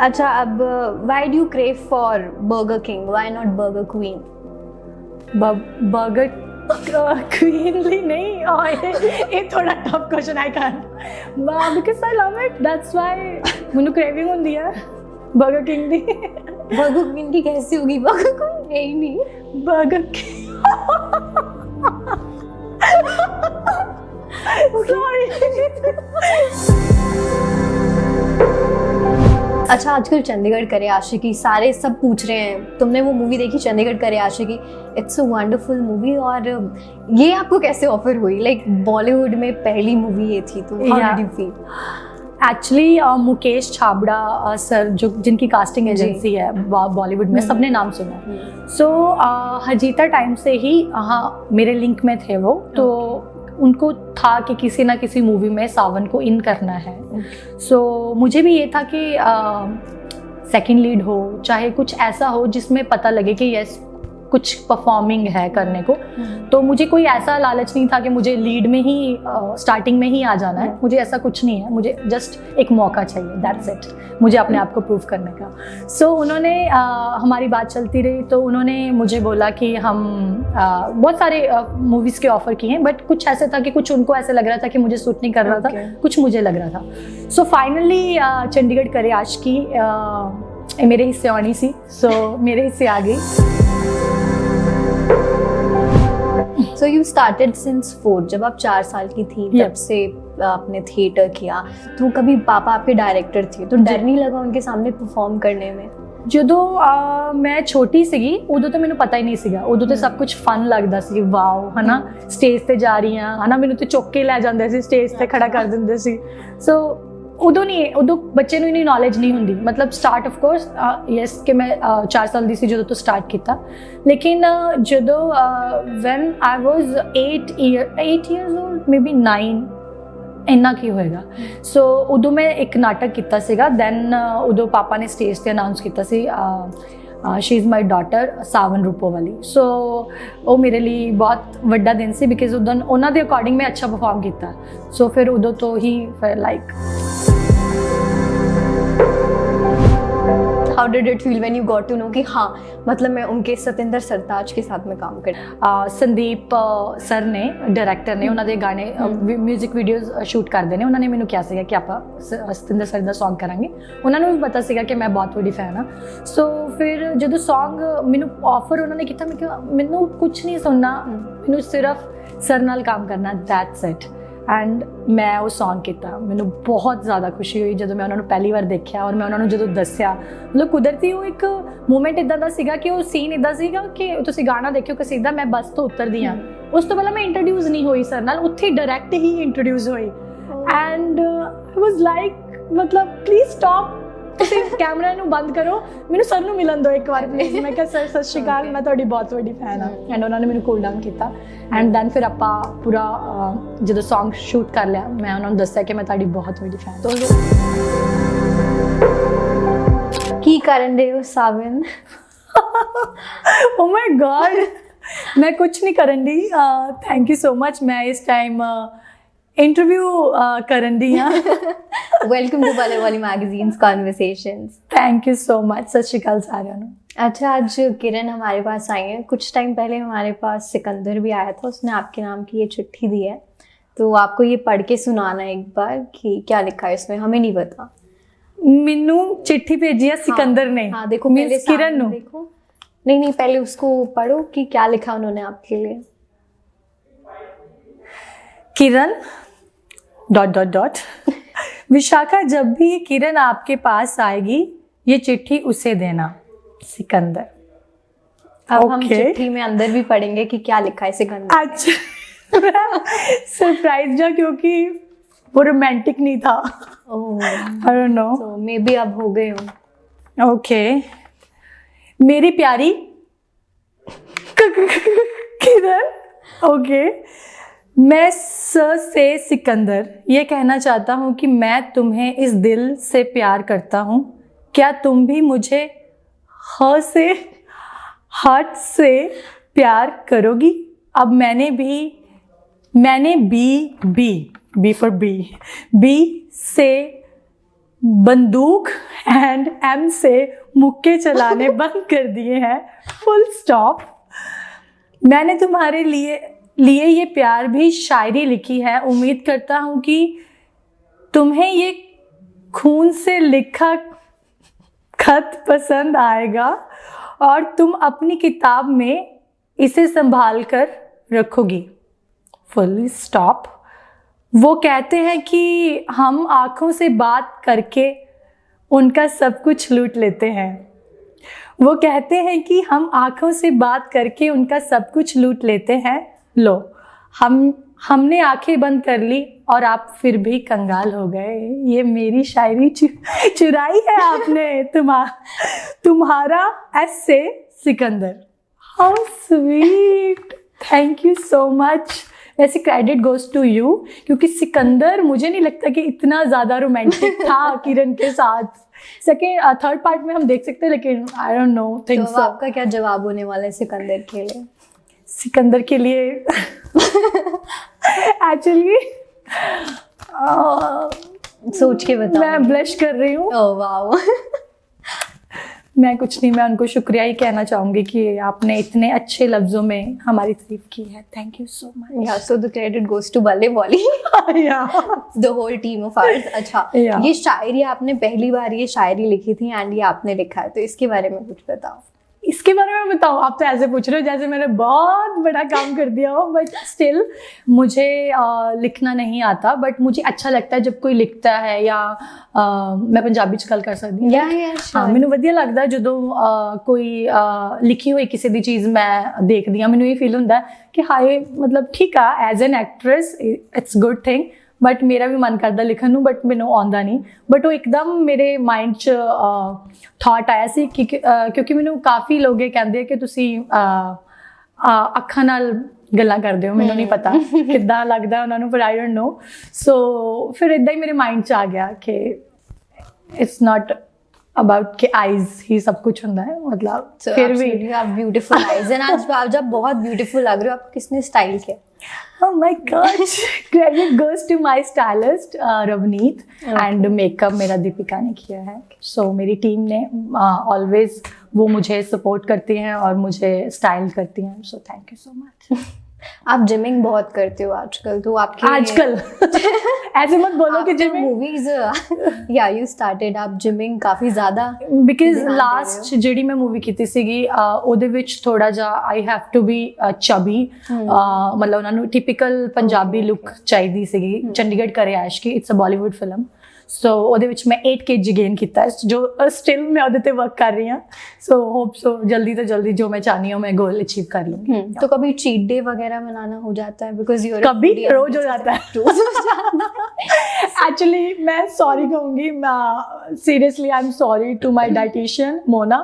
अच्छा, अब why do you crave for Burger King, why not burger queen? Burger क्वीनली नहीं, और ये थोड़ा tough question I can, because I love it, that's why ਮੈਨੂੰ क्रेविंग ਹੁੰਦੀ है बर्गर किंग ਦੀ। बर्गर क्वीन की कैसी होगी? बर्गर क्वीन है ही नहीं। Burger King sorry. अच्छा, आजकल चंडीगढ़ करे आशिकी सारे सब पूछ रहे हैं, तुमने वो मूवी देखी चंडीगढ़ करे Aashiqui? It's a wonderful movie. और ये आपको कैसे ऑफर हुई? लाइक बॉलीवुड में पहली मूवी ये थी, तो how did you feel? Actually Mukesh Chhabra sir जो जिनकी कास्टिंग एजेंसी है बॉलीवुड में, सबने नाम सुना। सो हजीता टाइम से ही हाँ मेरे लिंक में थे वो, तो उनको था कि किसी ना किसी मूवी में सावन को इन करना है। सो मुझे भी ये था कि सेकंड लीड हो, चाहे कुछ ऐसा हो जिसमें पता लगे कि यस कुछ परफॉर्मिंग है करने को। तो मुझे कोई ऐसा लालच नहीं था कि मुझे लीड में ही स्टार्टिंग में ही आ जाना है, मुझे ऐसा कुछ नहीं है, मुझे जस्ट एक मौका चाहिए, दैट्स इट, मुझे अपने आप को प्रूव करने का। सो उन्होंने हमारी बात चलती रही, तो उन्होंने मुझे बोला कि हम बहुत सारे मूवीज़ के ऑफ़र किए हैं, बट कुछ ऐसे था कि कुछ उनको ऐसे लग रहा था कि मुझे सूट नहीं कर रहा था, कुछ मुझे लग रहा था। सो फाइनली चंडीगढ़ करे आशिकी मेरे हिस्से आनी सी, सो मेरे हिस्से आ गई। So you started since 4, जब आप 4 साल की थी तब से आपने थिएटर किया। तो कभी पापा आपके डायरेक्टर थे, तो डर नहीं लगा उनके सामने परफॉर्म करने में? ਜਦੋਂ ਮੈਂ ਛੋਟੀ ਸੀਗੀ ਉਦੋਂ ਤਾਂ ਮੈਨੂੰ ਪਤਾ ਹੀ ਨਹੀਂ ਸੀਗਾ, ਉਦੋਂ ਤਾਂ ਸਭ ਕੁਝ ਫਨ ਲੱਗਦਾ ਸੀ, ਵਾਓ ਹਨਾ ਸਟੇਜ ਤੇ ਜਾ ਰਹੀ ਹਾਂ ਹਨਾ, ਮੈਨੂੰ ਤੇ ਚੁੱਕ ਕੇ ਲੈ ਜਾਂਦੇ ਸੀ, ਸਟੇਜ ਤੇ ਖੜਾ ਕਰ ਦਿੰਦੇ ਸੀ। ਸੋ ਉਦੋਂ ਨਹੀਂ, ਉਦੋਂ ਬੱਚੇ ਨੂੰ ਇੰਨੀ ਨੌਲੇਜ ਨਹੀਂ ਹੁੰਦੀ। ਮਤਲਬ ਸਟਾਰਟ ਆਫ ਕੋਰਸ ਯੈਸ ਕਿ ਮੈਂ 4 ਸਾਲ ਦੀ ਸੀ ਜਦੋਂ ਤੋਂ ਸਟਾਰਟ ਕੀਤਾ, ਲੇਕਿਨ ਜਦੋਂ ਵੈਨ ਆਈ ਵਾਜ਼ 8 years old, ਮੇਬੀ 9 ਇੰਨਾ ਕੀ ਹੋਏਗਾ। ਸੋ ਉਦੋਂ ਮੈਂ ਇੱਕ ਨਾਟਕ ਕੀਤਾ ਸੀਗਾ, ਦੈਨ ਉਦੋਂ ਪਾਪਾ ਨੇ ਸਟੇਜ ਤੇ ਅਨਾਉਂਸ ਕੀਤਾ ਸੀ she is my daughter Sawan Rupowali. So ਉਹ ਮੇਰੇ ਲਈ ਬਹੁਤ ਵੱਡਾ ਦਿਨ ਸੀ, ਬਿਕਾਜ਼ ਉਦੋਂ ਉਹਨਾਂ ਦੇ ਅਕੋਰਡਿੰਗ ਮੈਂ ਅੱਛਾ ਪਰਫਾਰਮ ਕੀਤਾ। ਸੋ ਫਿਰ ਉਦੋਂ ਤੋਂ ਹੀ ਫਿਰ like How did it feel when you got to know कि हाँ मतलब मैं उनके सतेंद्र सरताज के साथ में काम कर? ਸੰਦੀਪ ਸਰ ਨੇ ਡਾਇਰੈਕਟਰ ਨੇ, ਉਹਨਾਂ ਦੇ ਗਾਣੇ ਮਿਊਜ਼ਿਕ ਵੀਡੀਓਜ਼ ਸ਼ੂਟ ਕਰਦੇ ਨੇ। ਉਹਨਾਂ ਨੇ ਮੈਨੂੰ ਕਿਹਾ ਸੀਗਾ ਕਿ ਆਪਾਂ ਸਤਿੰਦਰ ਸਰ ਦਾ ਸੌਂਗ ਕਰਾਂਗੇ। ਉਹਨਾਂ ਨੂੰ ਵੀ ਪਤਾ ਸੀਗਾ ਕਿ ਮੈਂ ਬਹੁਤ ਵੱਡੀ ਫੈਨ ਹਾਂ। ਸੋ ਫਿਰ ਜਦੋਂ ਸੌਂਗ ਮੈਨੂੰ ਆਫਰ ਉਹਨਾਂ ਨੇ ਕੀਤਾ, ਮੈਂ ਕਿਹਾ ਮੈਨੂੰ ਕੁਛ ਨਹੀਂ ਸੁਣਨਾ, ਮੈਨੂੰ ਸਿਰਫ ਸਰ ਨਾਲ ਕੰਮ ਕਰਨਾ, ਦੈਟਸ ਇਟ। ਐਂਡ ਮੈਂ ਉਹ ਸੌਂਗ ਕੀਤਾ। ਮੈਨੂੰ ਬਹੁਤ ਜ਼ਿਆਦਾ ਖੁਸ਼ੀ ਹੋਈ ਜਦੋਂ ਮੈਂ ਉਹਨਾਂ ਨੂੰ ਪਹਿਲੀ ਵਾਰ ਦੇਖਿਆ, ਔਰ ਮੈਂ ਉਹਨਾਂ ਨੂੰ ਜਦੋਂ ਦੱਸਿਆ, ਮਤਲਬ ਕੁਦਰਤੀ ਉਹ ਇੱਕ ਮੂਮੈਂਟ ਇੱਦਾਂ ਦਾ ਸੀਗਾ ਕਿ ਉਹ ਸੀਨ ਇੱਦਾਂ ਸੀਗਾ ਕਿ ਤੁਸੀਂ ਗਾਣਾ ਦੇਖਿਓ ਕਿ ਸਿੱਧਾ ਮੈਂ ਬੱਸ ਤੋਂ ਉਤਰਦੀ ਹਾਂ, ਉਸ ਤੋਂ ਪਹਿਲਾਂ ਮੈਂ ਇੰਟਰੋਡਿਊਸ ਨਹੀਂ ਹੋਈ ਸਰ ਨਾਲ, ਉੱਥੇ ਡਾਇਰੈਕਟ ਹੀ ਇੰਟਰੋਡਿਊਸ ਹੋਈ। ਐਂਡ ਆਈ ਵਾਜ਼ ਲਾਈਕ ਮਤਲਬ ਪਲੀਜ਼ ਸਟਾਪ, ਤੁਸੀਂ ਕੈਮਰਾ ਨੂੰ ਬੰਦ ਕਰੋ, ਮੈਨੂੰ ਸਰ ਨੂੰ ਮਿਲਣ ਦਿਓ ਇੱਕ ਵਾਰ ਪਲੀਜ਼। ਮੈਂ ਕਿਹਾ ਸਰ ਸਤਿ ਸ਼੍ਰੀ ਅਕਾਲ, ਮੈਂ ਤੁਹਾਡੀ ਬਹੁਤ ਵੱਡੀ ਫੈਨ ਹਾਂ। ਐਂਡ ਉਹਨਾਂ ਨੇ ਮੈਨੂੰ ਕੂਲ ਡਾਊਨ ਕੀਤਾ। ਐਂਡ ਦੈਨ ਫਿਰ ਆਪਾਂ ਪੂਰਾ ਜਦੋਂ ਸੌਂਗ ਸ਼ੂਟ ਕਰ ਲਿਆ, ਮੈਂ ਉਹਨਾਂ ਨੂੰ ਦੱਸਿਆ ਕਿ ਮੈਂ ਤੁਹਾਡੀ ਬਹੁਤ ਵੱਡੀ ਫੈਨ। ਕੀ ਕਰਨ ਦੇ ਹੋ ਸਾਵਨ? ਓ ਮਾਈ ਗॉड, ਮੈਂ ਕੁਛ ਨਹੀਂ ਕਰਨ ਦੀ। Thank you so much. ਮੈਂ ਇਸ ਟਾਈਮ इंटरव्यू करन दी हाँ। वेलकम टू बाले वाली magazines conversations. Thank you so much. सत श्री अकाल सारिਆਂ ਨੂੰ। अच्छा, आज किरण हमारे पास आई है। कुछ टाइम पहले हमारे पास सिकंदर भी आया था, उसने आपके नाम की ये चिट्ठी दी है, तो आपको ये पढ़ के सुनाना एक बार कि क्या लिखा है इसमें, हमें नहीं पता। मैनू चिट्ठी भेजी है सिकंदर ने। हाँ देखो, पहले किरण नु देखो, नहीं पहले उसको पढ़ो कि क्या लिखा उन्होंने आपके लिए। किरण ... विशाखा, जब भी किरण आपके पास आएगी ये चिट्ठी उसे देना, सिकंदर। अब हम चिट्ठी में अंदर भी पढ़ेंगे कि क्या लिखा है सिकंदर। अच्छा सरप्राइज जा, क्योंकि वो रोमांटिक नहीं था। I don't know, so may be अब हो गए हो। ओके, मेरी प्यारी किरण, ओके, मैं से सिकंदर ये कहना चाहता हूँ कि मैं तुम्हें इस दिल से प्यार करता हूँ। क्या तुम भी मुझे हार्ट से प्यार करोगी? अब मैंने बी फॉर बी से बंदूक एंड एम से मुक्के चलाने बंद कर दिए हैं, फुल स्टॉप। मैंने तुम्हारे लिए ये प्यार भी शायरी लिखी है, उम्मीद करता हूँ कि तुम्हें ये खून से लिखा खत पसंद आएगा और तुम अपनी किताब में इसे संभाल कर रखोगी, फुल स्टॉप। वो कहते हैं कि हम आँखों से बात करके उनका सब कुछ लूट लेते हैं। वो कहते हैं कि हम आँखों से बात करके उनका सब कुछ लूट लेते हैं। लो, हमने आंखें बंद कर ली और आप फिर भी कंगाल हो गए। ये मेरी शायरी चुराई है आपने, तुम्हारा एस से Sikandar. How sweet, thank you so much. वैसे क्रेडिट गोज टू यू, क्योंकि सिकंदर मुझे नहीं लगता कि इतना ज़्यादा रोमांटिक था किरण के साथ। सेकेंड थर्ड पार्ट में हम देख सकते हैं, लेकिन आई डोंट नो थिंक तो आपका क्या जवाब होने वाला है सिकंदर के लिए? सिकंदर के लिए एक्चुअली सोच के बताओ। मैं ब्लश कर रही हूँ। Oh wow. मैं कुछ नहीं, मैं उनको शुक्रिया ही कहना चाहूँगी कि आपने इतने अच्छे लफ्जों में हमारी तारीफ की है। Thank you so much. Yeah so the credit goes to बल्ले बॉली, the whole team of ours. अच्छा, ये शायरी आपने पहली बार ये शायरी लिखी थी एंड ये आपने लिखा है, तो इसके बारे में कुछ बताओ। इसके बारे में बताओ? आप तो ऐसे पूछ रहे हो जैसे मैंने बहुत बड़ा काम कर दिया हो, बट स्टिल मुझे लिखना नहीं आता, बट मुझे अच्छा लगता है जब कोई लिखता है। या मैं पंजाबी च गल कर सकती हूँ? हाँ, मैनू वधिया लगता जो कोई लिखी हुई किसी दी चीज़ मैं देखती हाँ, मैनू ये फील होता है कि हाय, मतलब ठीक है, as an actress it's good thing, but मेरा भी मन करता लिखन नूं, बट मैनू आउंदा नहीं। बट वो एकदम मेरे माइंड च थॉट आया सी कि क्योंकि मैनू काफ़ी लोग कहते हैं कि तुसी अखां नाल गल्लां करदे हो, मैनू नहीं पता किद्दां लगदा उन्हां नूं, पर आई डोंट नो। सो फिर इदां ही मेरे माइंड च आ गया कि इट्स नॉट अबाउट के आईज ही सब कुछ होता है, मतलब फिर भी ब्यूटीफुल आईज एंड आज आप जब बहुत ब्यूटीफुल लग रहे हो। आपको किसने स्टाइल किया? Oh my gosh, credit goes to my stylist Ravneet, and makeup मेरा दीपिका ने किया है। So मेरी टीम ने always वो मुझे सपोर्ट करती हैं और मुझे स्टाइल करती हैं। So thank you so much। आप जिमिंग बहुत करते हो आजकल, तो आपके आजकल ऐसे मत बोलो कि जिमिंग मूवीज या यू स्टार्टेड आप जिमिंग काफी ज्यादा, बिकॉज लास्ट ਜਿਹੜੀ मैं मूवी ਕੀਤੀ ਸੀਗੀ ਉਹਦੇ ਵਿੱਚ ਥੋੜਾ ਜਿਹਾ I have to be chubby, मतलब ਉਹਨਾਂ ਨੂੰ ਟਿਪੀਕਲ ਪੰਜਾਬੀ ਲੁੱਕ ਚਾਹੀਦੀ ਸੀਗੀ। ਚੰਡੀਗੜ੍ਹ ਕਰੇ ਆਸ਼ਕੀ, ਇਟਸ ਅ ਬਾਲੀਵੁੱਡ ਫਿਲਮ। सो ਉਹਦੇ ਵਿੱਚ मैं 8 kg गेन किया है, जो स्टिल मैं ਉਹਦੇ ਤੇ वर्क कर रही हूँ। सो होप सो जल्दी तो जल्दी जो मैं चाहनी हूँ मैं गोल अचीव कर लूँगी। तो कभी चीट डे वगैरह मनाना हो जाता है? बिकॉज यू कभी रोज हो जाता है, एक्चुअली मैं सॉरी कहूँगी, मैं seriously I am sorry to my dietitian Mona.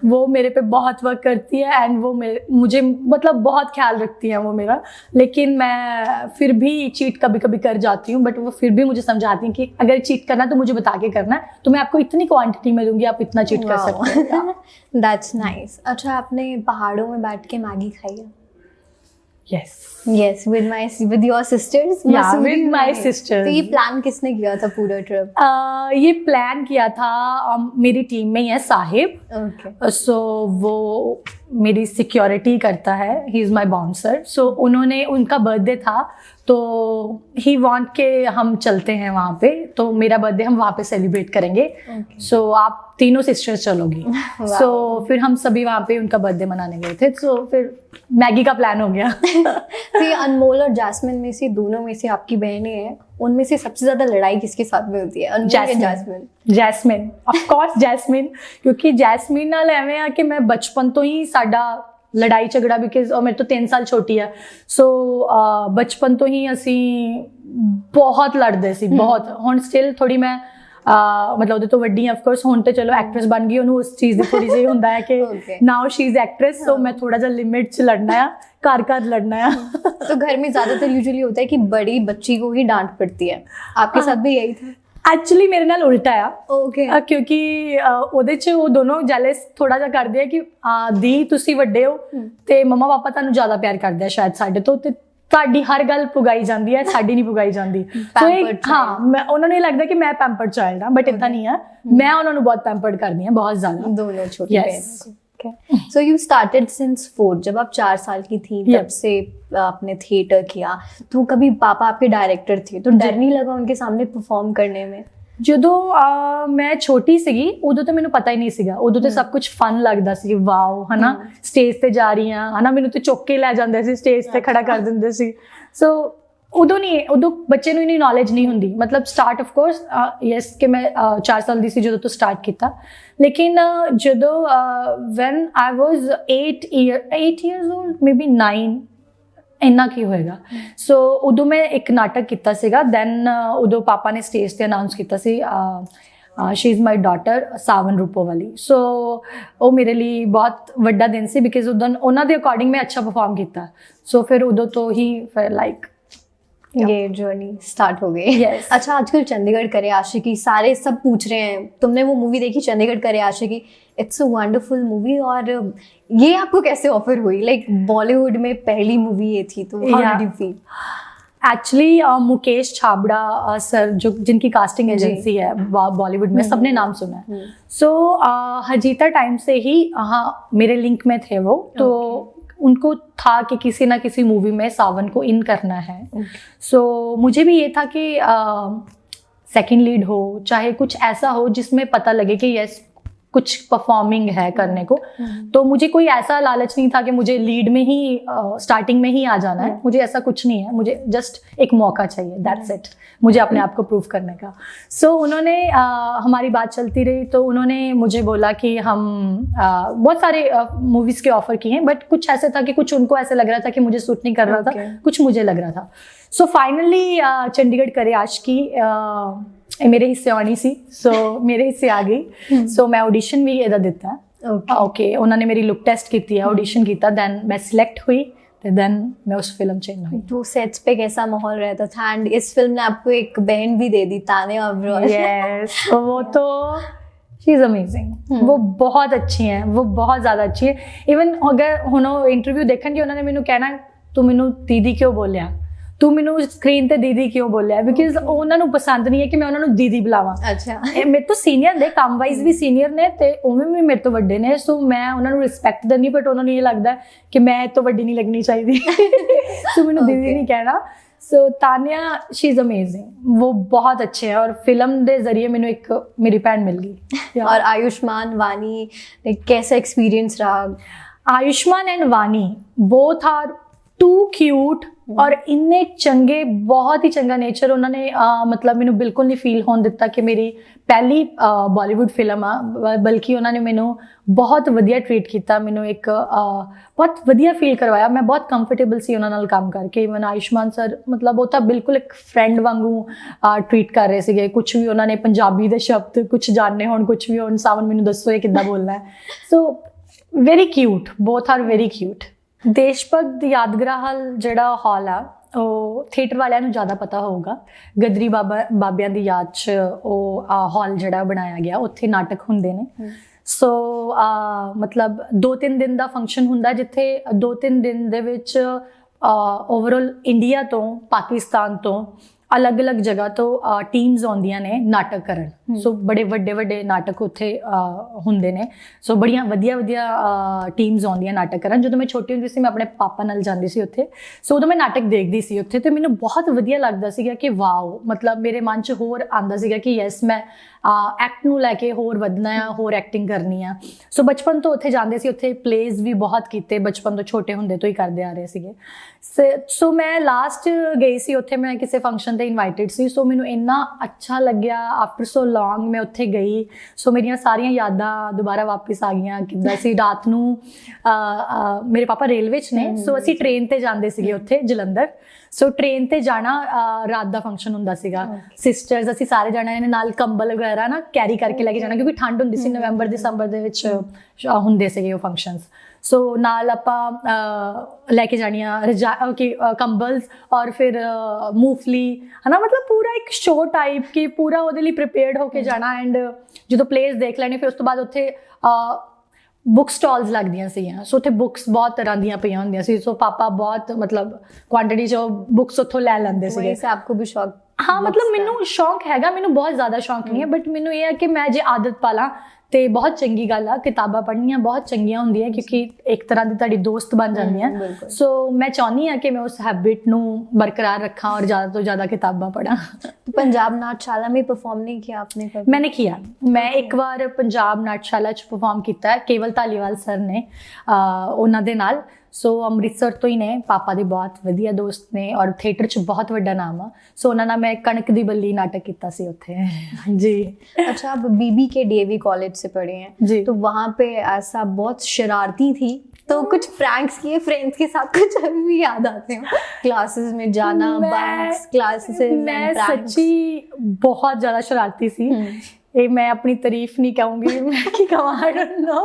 वो मेरे पे बहुत वर्क करती है एंड वो मुझे मतलब बहुत ख्याल रखती है वो मेरा, लेकिन मैं फिर भी चीट कभी कभी कर जाती हूँ। बट वो फिर भी मुझे समझाती हैं कि अगर चीट करना तो मुझे बता के करना है, तो मैं आपको इतनी क्वांटिटी में दूंगी, आप इतना चीट कर सकते हैं। That's nice. अच्छा, आपने पहाड़ों में बैठ के मैगी खाई है? Yes. Yes, with your sisters? Yeah, with my sisters. तो ये प्लान किसने किया था पूरा ट्रिप? ये प्लान किया था मेरी टीम में ही है साहिब। Okay. सो वो मेरी सिक्योरिटी करता है, ही इज़ माई बाउंसर। सो उन्होंने, उनका बर्थडे था तो ही वांट के हम चलते हैं वहाँ पे, तो मेरा बर्थडे हम वहाँ पे सेलिब्रेट करेंगे। सो आप तीनों सिस्टर्स चलोगी। सो फिर हम सभी वहाँ पे उनका बर्थडे मनाने गए थे, सो फिर मैगी का प्लान हो गया। तो ये अनमोल और जैस्मिन में से, दोनों में से आपकी बहनें हैं, उनमें से सबसे ज्यादा लड़ाई किसके साथ में होती है? जैस्मिन ऑफ कोर्स जैस्मिन, क्योंकि जैस्मिन नाल एवें आ कि मैं बचपन तो ही साडा लड़ाई झगड़ा, बिकॉज मेरे तो 3 साल छोटी है। सो बचपन तो ही असी बहुत लड़ते सी, बहुत। हुण स्टिल थोड़ी मैं मतलब ਉਹਦੇ ਤੋਂ ਵੱਡੀ ऑफ कोर्स, ਹੁਣ ਤੇ ਚਲੋ एक्ट्रेस बन गई, ਉਹਨੂੰ ਉਸ चीज़ ਦੀ थोड़ी ਜਿਹੀ ਹੁੰਦਾ है कि नाउ शी इज एक्ट्रेस। सो मैं थोड़ा सा लिमिट च लड़ना है, कार लड़ना है। तो घर में ज्यादातर यूजुअली होता है कि बड़ी बच्ची को ही डांट पड़ती है, आपके साथ भी यही था? एक्चुअली मेरे नाल उल्टा आ। ओके। क्योंकि ਉਹਦੇ ਚ ਉਹ ਦੋਨੋਂ ਜੈਲਸ ਥੋੜਾ ਜਿਹਾ ਕਰਦੇ ਆ ਕਿ ਦੀ ਤੁਸੀਂ ਵੱਡੇ ਹੋ ਤੇ ਮੰਮਾ ਪਾਪਾ ਤੁਹਾਨੂੰ ਜ਼ਿਆਦਾ ਪਿਆਰ ਕਰਦੇ ਆ ਸ਼ਾਇਦ ਸਾਡੇ ਤੋਂ, ਤੇ ਤੁਹਾਡੀ ਹਰ ਗੱਲ ਪੁਗਾਈ ਜਾਂਦੀ ਹੈ, ਸਾਡੀ ਨਹੀਂ ਪੁਗਾਈ ਜਾਂਦੀ। ਸੋ ਹਾਂ, ਮੈਂ ਉਹਨਾਂ ਨੂੰ ਇਹ ਲੱਗਦਾ ਕਿ ਮੈਂ ਪੈਂਪਰਡ ਚਾਈਲਡ ਹਾਂ, ਬਟ ਇਦਾਂ ਨਹੀਂ ਹੈ। ਮੈਂ ਉਹਨਾਂ ਨੂੰ ਬਹੁਤ ਪੈਂਪਰਡ ਕਰਦੀ ਹਾਂ, बहुत ज्यादा। दोनों छोटे बहन। So you started since 4, जब आप 4 साल की थी तब से आपने थिएटर किया। तो कभी पापा आपके डायरेक्टर थे, तो डर नहीं लगा उनके सामने परफॉर्म करने में? ਜਦੋਂ ਮੈਂ ਛੋਟੀ ਸੀਗੀ ਉਦੋਂ ਤਾਂ ਮੈਨੂੰ ਪਤਾ ਹੀ ਨਹੀਂ ਸੀਗਾ, ਉਦੋਂ ਤਾਂ ਸਭ ਕੁਝ ਫਨ ਲੱਗਦਾ ਸੀ, ਵਾਓ ਹਨਾ, ਸਟੇਜ ਤੇ ਜਾ ਰਹੀ ਹਾਂ ਹਨਾ, ਮੈਨੂੰ ਤੇ ਚੁੱਕ ਕੇ ਲੈ ਜਾਂਦੇ ਸੀ, ਸਟੇਜ ਤੇ ਖੜਾ ਕਰ ਦਿੰਦੇ ਸੀ। ਸੋ ਉਦੋਂ ਬੱਚੇ ਨੂੰ ਇਨੀ ਨੌਲੇਜ ਨਹੀਂ ਹੁੰਦੀ। ਮਤਲਬ ਸਟਾਰਟ ਆਫ ਕੋਰਸ ਯੈਸ ਕਿ ਮੈਂ 4 ਸਾਲ ਦੀ ਸੀ ਜਦੋਂ ਤੋਂ ਸਟਾਰਟ ਕੀਤਾ, ਲੇਕਿਨ ਜਦੋਂ ਵੈਨ ਆਈ ਵਾਜ਼ 8 years old, ਮੇਬੀ 9 ਇੰਨਾ ਕੀ ਹੋਏਗਾ। ਸੋ ਉਦੋਂ ਮੈਂ ਇੱਕ ਨਾਟਕ ਕੀਤਾ ਸੀਗਾ। ਦੈਨ ਉਦੋਂ ਪਾਪਾ ਨੇ ਸਟੇਜ ਤੇ ਅਨਾਉਂਸ ਕੀਤਾ ਸੀ she is my daughter Sawan Rupowali. So ਉਹ ਮੇਰੇ ਲਈ ਬਹੁਤ ਵੱਡਾ ਦਿਨ ਸੀ, ਬਿਕਾਜ਼ ਉਦੋਂ ਉਹਨਾਂ ਦੇ ਅਕੋਰਡਿੰਗ ਮੈਂ ਅੱਛਾ ਪਰਫਾਰਮ ਕੀਤਾ। ਸੋ ਫਿਰ ਉਦੋਂ ਤੋਂ ਹੀ ਫਿਰ ਲਾਈਕ ये जर्नी स्टार्ट हो गई। Yes. अच्छा, आजकल चंडीगढ़ करे आशिकी सारे सब पूछ रहे हैं, तुमने वो मूवी देखी चंडीगढ़ करे Aashiqui? It's a wonderful movie. और ये आपको कैसे ऑफर हुई? लाइक बॉलीवुड में पहली मूवी ये थी, तो how did you feel? Actually Mukesh Chhabra sir जो जिनकी कास्टिंग एजेंसी है बॉलीवुड में, सबने नाम सुना है। सो हजीता टाइम से ही हाँ मेरे लिंक में थे वो, तो उनको था कि किसी ना किसी मूवी में सावन को इन करना है। सो मुझे भी ये था कि सेकंड लीड हो, चाहे कुछ ऐसा हो जिसमें पता लगे कि यस कुछ परफॉर्मिंग है करने को। तो मुझे कोई ऐसा लालच नहीं था कि मुझे लीड में ही स्टार्टिंग में ही आ जाना है, मुझे ऐसा कुछ नहीं है। मुझे जस्ट एक मौका चाहिए, दैट्स इट, मुझे अपने आप को प्रूव करने का। सो उन्होंने हमारी बात चलती रही, तो उन्होंने मुझे बोला कि हम बहुत सारे मूवीज़ के ऑफ़र किए हैं, बट कुछ ऐसे था कि कुछ उनको ऐसे लग रहा था कि मुझे सूट नहीं कर रहा था, कुछ मुझे लग रहा था। सो फाइनली चंडीगढ़ करे आशिकी मेरे हिस्से आनी सी, सो मेरे हिस्से आ गई। सो मैं ऑडिशन भी ਇਹਦਾ ਦਿੱਤਾ। ओके, उन्होंने मेरी लुक टेस्ट की है, ऑडिशन किया, दैन मैं सिलेक्ट हुई, तो दैन मैं उस फिल्म चेंज हुई। तो सेट्स पे कैसा माहौल रहता था? एंड इस फिल्म ने आपको एक बहन भी दे दी, तान्या अब्रोल। यस, वो तो शी इज़ अमेजिंग। वो बहुत अच्छी हैं, वो बहुत ज़्यादा अच्छी है। इवन अगर हुण इंटरव्यू देखणगे उन्होंने मैनू कहना तू मैनू दीदी क्यों बोलिया, तू मैनू स्क्रीन ते दीदी क्यों बोलिया, बिकॉज उन्होंने पसंद नहीं है कि मैं उन्होंने दीदी बुलावा। अच्छा, मेरे तो सीनियर ने, काम वाइज भी सीनियर ने, ते उवें भी मेरे तो वड्डे ने। सो मैं उन्होंने रिस्पैक्ट देनी, बट उन्होंने ये लगता है कि मैं तो वड्डी नहीं लगनी चाहिए तू मैनू दीदी नहीं कहना। सो तान्या शी इज़ अमेजिंग, वो बहुत अच्छे हैं, और फिल्म के जरिए मैनू एक मेरी भैन मिल गई। और आयुष्मान वानी, कैसा एक्सपीरियंस रहा? आयुष्मान एंड वानी बोथ आर टू क्यूट और इन्ने चंगे, बहुत ही चंगा नेचर। उन्होंने मतलब मैनू बिल्कुल नहीं फील होने दिता कि मेरी पहली बॉलीवुड फिल्म आ, बल्कि उन्होंने मैनू बहुत वधिया ट्रीट किया, मैनू एक बहुत वधिया फील करवाया। मैं बहुत कंफर्टेबल सी उन्होंने नाल काम करके। इवन आयुष्मान सर मतलब वो तो बिल्कुल एक फ्रेंड वांगू ट्रीट कर रहे थे। कुछ भी उन्होंने पंजाबी के शब्द कुछ जानने हो, कुछ भी हो, सावन मैनू दसो ये किद्दां बोलना है। So very cute, both are very cute. देशभक्त यादगराहल ਜਿਹੜਾ ਹਾਲ ਆ ਉਹ ਥੀਏਟਰ ਵਾਲਿਆਂ ਨੂੰ ਜ਼ਿਆਦਾ ਪਤਾ ਹੋਊਗਾ। ਗਦਰੀ ਬਾਬਿਆਂ ਦੀ ਯਾਦ 'ਚ ਉਹ ਹਾਲ ਜਿਹੜਾ ਬਣਾਇਆ ਗਿਆ, ਉੱਥੇ ਨਾਟਕ ਹੁੰਦੇ ਨੇ। ਸੋ ਮਤਲਬ 2-3 ਦਿਨ ਦਾ ਫੰਕਸ਼ਨ ਹੁੰਦਾ, ਜਿੱਥੇ 2-3 ਦਿਨ ਦੇ ਵਿੱਚ ਓਵਰਆਲ ਇੰਡੀਆ ਤੋਂ, ਪਾਕਿਸਤਾਨ ਤੋਂ, अलग-अलग जगह तो टीम्स आउंदियां ने नाटक करन। सो बड़े वड्डे नाटक उत्थे हुंदे ने। सो बड़ियां वधिया टीम्स आउंदियां नाटक करन। जदों मैं छोटी हुंदी सी, मैं अपने पापा नाल जांदी सी उत्थे। सो उदों मैं नाटक देखदी सी उत्थे, ते मैनूं बहुत वधिया लगदा सीगा कि वाओ, मतलब मेरे मन च होर आंदा सीगा कि यस मैं एक्ट नूं लैके होर वधना आ, होर एक्टिंग करनी आ। सो बचपन तो उत्थे जांदे सी, उत्थे प्लेज भी बहुत कीते, बचपन तो छोटे हुंदे तो ही करदे आ रहे सीगे। सो मैं लास्ट गई सी उत्थे, मैं किसी फंक्शन ते इनवाइटेड सी। सो मैनूं इन्ना अच्छा लग्या, आफ्टर सो लॉन्ग मैं उत्थे गई। सो मेरियां सारियां यादां दोबारा वापस आ गईयां। किद्दां सी रात नूं मेरे पापा रेलवे च ने, सो असीं ट्रेन ते जांदे सीगे उत्थे जलंधर। सो ट्रेन ते जाना, रात दा फंक्शन हुंदा सीगा। सिस्टर्स असीं सारे जाने ने नाल कंबल वगैरह ना कैरी करके लैके जाना, क्योंकि ठंड हुंदी सी, नवंबर दिसंबर दे विच हुंदे सीगे ओह फंक्शनस। सो नाल आपां लैके जानियां कंबल्स और फिर मूंगफली है ना, मतलब पूरा एक शो टाइप कि पूरा ਉਹਦੇ ਲਈ प्रिपेयर्ड होके जाना। एंड जो प्लेस देख लेने, फिर उस तो बाद उत्थे ਬੁੱਕ ਸਟਾਲਸ ਲੱਗਦੀਆਂ ਸੀਗੀਆਂ, ਸੋ ਉੱਥੇ ਬੁੱਕਸ ਬਹੁਤ ਤਰ੍ਹਾਂ ਦੀਆਂ ਪਈਆਂ ਹੁੰਦੀਆਂ ਸੀ, ਸੋ ਪਾਪਾ ਬਹੁਤ ਮਤਲਬ ਕੁਆਂਟੀਟੀ 'ਚ ਬੁੱਕਸ ਉੱਥੋਂ ਲੈ ਲੈਂਦੇ ਸੀਗੇ। वैसे आपको भी शौक? ਹਾਂ ਮਤਲਬ ਮੈਨੂੰ ਸ਼ੌਂਕ ਹੈਗਾ, ਮੈਨੂੰ ਬਹੁਤ ਜ਼ਿਆਦਾ ਸ਼ੌਂਕ ਨਹੀਂ ਹੈ, ਬਟ ਮੈਨੂੰ ਇਹ ਹੈ ਕਿ ਮੈਂ ਜੇ ਆਦਤ ਪਾ ਲਾਂ ਤੇ ਬਹੁਤ ਚੰਗੀ ਗੱਲ ਆ। ਕਿਤਾਬਾਂ ਪੜ੍ਹਨੀਆਂ ਬਹੁਤ ਚੰਗੀਆਂ ਹੁੰਦੀਆਂ ਕਿਉਂਕਿ ਇੱਕ ਤਰ੍ਹਾਂ ਦੀ ਤੁਹਾਡੀ ਦੋਸਤ ਬਣ ਜਾਂਦੀਆਂ। ਸੋ ਮੈਂ ਚਾਹੁੰਦੀ ਹਾਂ ਕਿ ਮੈਂ ਉਸ ਹੈਬਿਟ ਨੂੰ ਬਰਕਰਾਰ ਰੱਖਾਂ और ज़्यादा ਤੋਂ ज़्यादा किताबां पढ़ा। तो पंजाब नाट्यशाला में परफॉर्म नहीं किया आपने कभी? मैंने किया, मैं एक बार पंजाब नाट्यशाला च परफॉर्म किया है, केवल धालीवाल सर ने उन्हां दे नाल। सो अमृतसर तो ही ने, पापा दे बहुत वधिया दोस्त ने और थिएटर च बहुत वड्डा नाम आ। सो उन्हां नाल मैं कणक दी बल्ली नाटक कीता सी उत्थे जी। अच्छा, आप बीबी के डीएवी कॉलेज से पढ़े हैं जी, तो वहाँ पे ऐसा बहुत शरारती थी तो कुछ प्रैंक्स किए फ्रेंड्स के साथ? कुछ अभी भी याद आते हैं क्लासेस में जाना, बैंक्स क्लासेस मैं सच्ची बहुत ज़्यादा शरारती सी। ये मैं अपनी तारीफ नहीं कहूँगी, मैं की कहूँ, I don't know,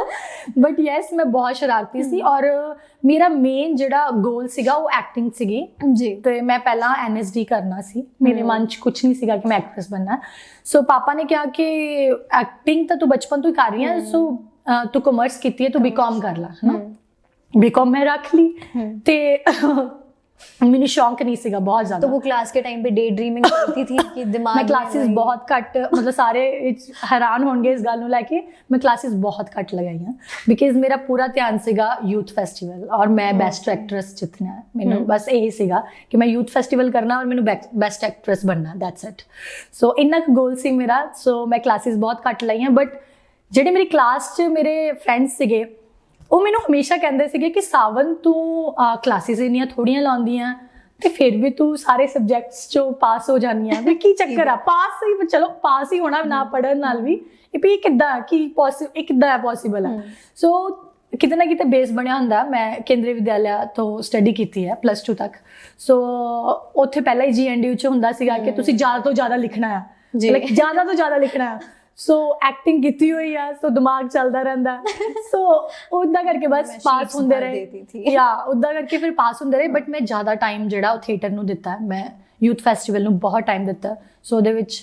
but yes मैं बहुत शरारती सी और मेरा मेन जिहड़ा गोल सीगा वो एक्टिंग सीगी जी। तो मैं पहला NSD करना सी, मेरे मन च कुछ नहीं सीगा कि मैं एक्ट्रेस बनना। सो पापा ने कहा कि एक्टिंग तो तू बचपन तो ही कर रही है, सो तू कॉमर्स की है, तू BCom कर ला, है ना। BCom मैं रख ली ते ਮੈਨੂੰ ਸ਼ੌਂਕ ਨਹੀਂ ਸੀਗਾ ਬਹੁਤ ਜ਼ਿਆਦਾ। तो वो क्लास के टाइम पे डे ड्रीमिंग करती थी कि दिमाग मैं क्लासेस बहुत घट, मतलब सारे हैरान होंगे इस गल ਨੂੰ ਲੈ ਕੇ, मैं क्लासेस बहुत घट लगाईਆਂ बिकॉज मेरा पूरा ध्यान ਸੀਗਾ यूथ फेस्टिवल और मैं बेस्ट एक्ट्रेस जितना है, ਮੈਨੂੰ बस यही ਸੀਗਾ कि मैं यूथ फेस्टिवल करना और ਮੈਨੂੰ बेस्ट एक्ट्रेस बनना, दैट्स इट। सो ਇੰਨਾ ਕੁ ਗੋਲ ਸੀ ਮੇਰਾ। सो मैं क्लासेस बहुत घट ਲਾਈਆਂ, बट ਜਿਹੜੇ ਮੇਰੀ ਕਲਾਸ 'ਚ ਮੇਰੇ ਫਰੈਂਡਸ ਸੀਗੇ ਉਹ ਮੈਨੂੰ ਹਮੇਸ਼ਾ ਕਹਿੰਦੇ ਸੀਗੇ ਕਿ ਸਾਵਨ ਤੂੰ ਕਲਾਸਿਸ ਇੰਨੀਆਂ ਥੋੜੀਆਂ ਲਾਉਂਦੀਆਂ ਤੇ ਫਿਰ ਵੀ ਤੂੰ ਸਾਰੇ ਸਬਜੈਕਟਸ 'ਚੋਂ ਪਾਸ ਹੋ ਜਾਂਦੀਆਂ, ਵੀ ਕੀ ਚੱਕਰ ਆ? ਪਾਸ ਹੀ ਚਲੋ ਪਾਸ ਹੀ ਹੋਣਾ ਨਾ ਪੜ੍ਹਨ ਨਾਲ ਵੀ, ਇਹ ਵੀ ਕਿੱਦਾਂ ਕਿੱਦਾਂ ਪੋਸੀਬਲ ਆ? ਸੋ ਕਿਤੇ ਨਾ ਕਿਤੇ ਬੇਸ ਬਣਿਆ ਹੁੰਦਾ। ਮੈਂ ਕੇਂਦਰੀ ਵਿਦਿਆਲਿਆ ਤੋਂ ਸਟੱਡੀ ਕੀਤੀ ਹੈ +2 ਤੱਕ। ਸੋ ਉੱਥੇ ਪਹਿਲਾਂ ਹੀ GNDU 'ਚ ਹੁੰਦਾ ਸੀਗਾ ਕਿ ਤੁਸੀਂ ਜ਼ਿਆਦਾ ਤੋਂ ਜ਼ਿਆਦਾ ਲਿਖਣਾ ਆ, ਜ਼ਿਆਦਾ ਤੋਂ ਜ਼ਿਆਦਾ ਲਿਖਣਾ ਆ। ਸੋ ਐਕਟਿੰਗ ਕੀਤੀ ਹੋਈ ਆ, ਸੋ ਦਿਮਾਗ ਚੱਲਦਾ ਰਹਿੰਦਾ। ਸੋ ਉੱਦਾਂ ਕਰਕੇ ਬਸ ਪਾਸ ਹੁੰਦੇ ਰਹੇ ਜਾਂ ਉੱਦਾਂ ਕਰਕੇ ਫਿਰ ਪਾਸ ਹੁੰਦੇ ਰਹੇ। ਬਟ ਮੈਂ ਜ਼ਿਆਦਾ ਟਾਈਮ ਜਿਹੜਾ ਉਹ ਥੀਏਟਰ ਨੂੰ ਦਿੱਤਾ, ਮੈਂ ਯੂਥ ਫੈਸਟੀਵਲ ਨੂੰ ਬਹੁਤ ਟਾਈਮ ਦਿੱਤਾ। ਸੋ ਉਹਦੇ ਵਿੱਚ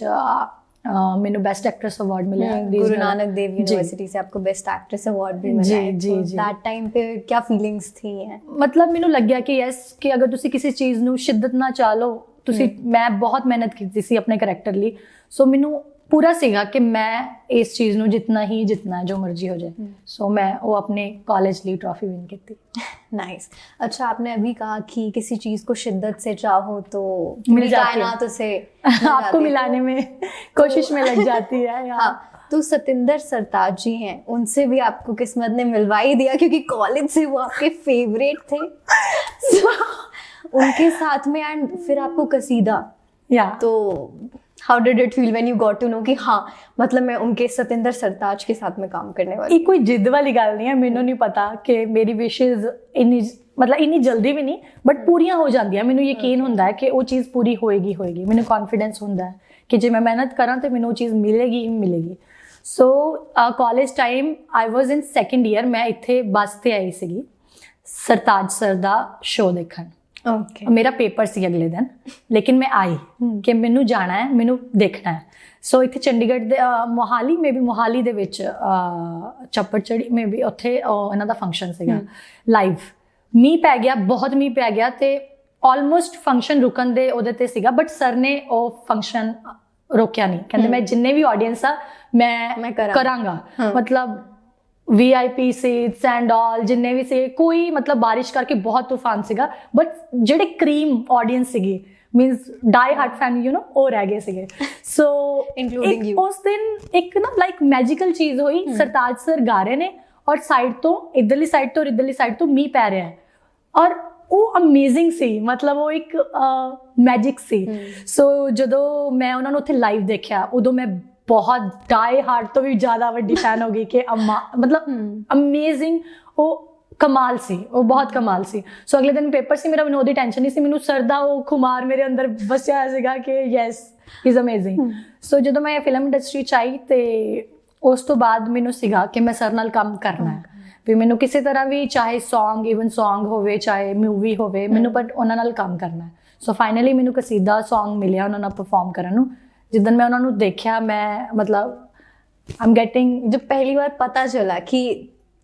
ਮੈਨੂੰ बेस्ट एक्ट्रेस अवार्ड मिला गुरु नानक देव यूनिवर्सिटी से, आपको बेस्ट एक्ट्रेस अवार्ड भी मिला है। जी दैट टाइम पे क्या फीलिंग्स थी? मतलब ਮੈਨੂੰ ਲੱਗਿਆ ਕਿ ਯੈਸ ਕਿ ਅਗਰ ਤੁਸੀਂ ਕਿਸੇ ਚੀਜ਼ ਨੂੰ ਸ਼ਿੱਦਤ ਨਾਲ ਚਾਹ ਲਓ ਤੁਸੀਂ, ਮੈਂ ਬਹੁਤ ਮਿਹਨਤ ਕੀਤੀ ਸੀ ਆਪਣੇ ਕਰੈਕਟਰ ਲਈ। ਸੋ ਮੈਨੂੰ पूरा सीगा कि मैं इस चीज़ ਨੂੰ जितना ही जितना जो मर्जी हो जाए। सो मैं वो अपने कॉलेज लिए ट्रॉफी विन की थी। नाइस। अच्छा, आपने अभी कहा कि किसी चीज़ को शिद्दत से चाहो तो मिल जाती है, तो से आपको मिलाने में कोशिश में लग जाती है। हाँ, तो सतिंदर सरताज जी हैं, उनसे भी आपको किस्मत ने मिलवा ही दिया क्योंकि कॉलेज से वो आपके फेवरेट थे। उनके साथ में एंड फिर आपको कसीदा, तो how did it feel when you got to know कि हाँ मतलब मैं उनके सतिंदर सरताज के साथ में काम करने वाली? ये कोई जिद वाली गल नहीं है, मैनू नहीं पता कि मेरी विशेज इन्नी मतलब इन्नी जल्दी भी नहीं बट पूरियां हो जांदियां। मैनू यकीन हुंदा है कि वो चीज़ पूरी होएगी मैनू कॉन्फिडेंस हुंदा है कि जे मैं मेहनत करा तो मैनू वो चीज़ मिलेगी ही मिलेगी। So college time I was in 2nd year, मैं इत्थे बस ते आई सीगी सरताज सर दा शो देखण। मेरा पेपर सी अगले दिन, लेकिन मैं आई कि मैनू जाना है, मैनू देखना है। सो इत्थे चंडीगढ़ दे मोहाली में भी, मोहाली दे विच चप्पड़चड़ी में भी उत्थे इन्हां दा फंक्शन सीगा लाइव। मींह पै गया, बहुत मींह पै गया ते ऑलमोस्ट फंक्शन रुकन दे ओहदे ते सीगा, बट सर ने वो फंक्शन रोकिया नहीं, कहंदे मैं जिन्ने भी ऑडियंस आ मैं करांगा। मतलब VIP सीट्स एंड ऑल जिन्ने भी से, कोई मतलब बारिश करके बहुत तूफान सीगा, बट जेडे क्रीम ऑडियंस सीगी means die hard fan you know वो रह गए सीगे। So including you. उस दिन एक ना लाइक मैजिकल चीज़ हुई, सरताज सर गा रहे ने और साइड तो इधरली साइड तो इधरली साइड तो मींह पै रहा है और वो अमेजिंग सी, मतलब वो एक मैजिक सी। सो जदों मैं उन्होंने उत्थे लाइव देखा उदों मैं बहुत डाई हार्ट तो भी ज़्यादा वड्डी फैन हो गई कि मतलब अमेजिंग, वो कमाल सी, वो बहुत कमाल सी। सो अगले दिन पेपर से मेरा मैनू ओहदी टेंशन नहीं सी, मैनू सर दा वो खुमार मेरे अंदर बसिया सीगा कि यस ही इज़ अमेजिंग। सो जदों मैं फिल्म इंडस्ट्री च आई तो उस तो बाद मैनू सीगा कि मैं सर नाल काम करना है, भी मैनू किसी तरह भी चाहे सॉन्ग इवन सॉन्ग होवे चाहे मूवी होवे मैनू पर उन्हां नाल काम करना है। सो फाइनली मैनू कसीदा सॉन्ग मिलिया उन्हां नाल परफॉर्म करन नूं। जिदन मैं उन्होंने देखा मैं मतलब आई एम गेटिंग, जब पहली बार पता चला कि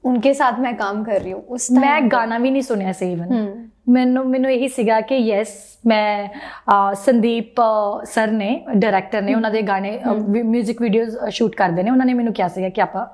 उनके साथ मैं काम कर रही हूँ उस time मैं पे। गाना भी नहीं सुनिया ਸੀ ਇਵਨ ਮੈਨੂੰ ਇਹੀ ਸੀਗਾ ਕਿ ਯੈਸ ਮੈਂ ਸੰਦੀਪ ਸਰ ਨੇ ਡਾਇਰੈਕਟਰ ਨੇ ਉਹਨਾਂ ਦੇ ਗਾਣੇ ਮਿਊਜ਼ਿਕ ਵੀਡੀਓਜ਼ ਸ਼ੂਟ ਕਰਦੇ ਨੇ ਉਹਨਾਂ ਨੇ ਮੈਨੂੰ ਕਿਹਾ ਸੀਗਾ ਕਿ ਆਪਾਂ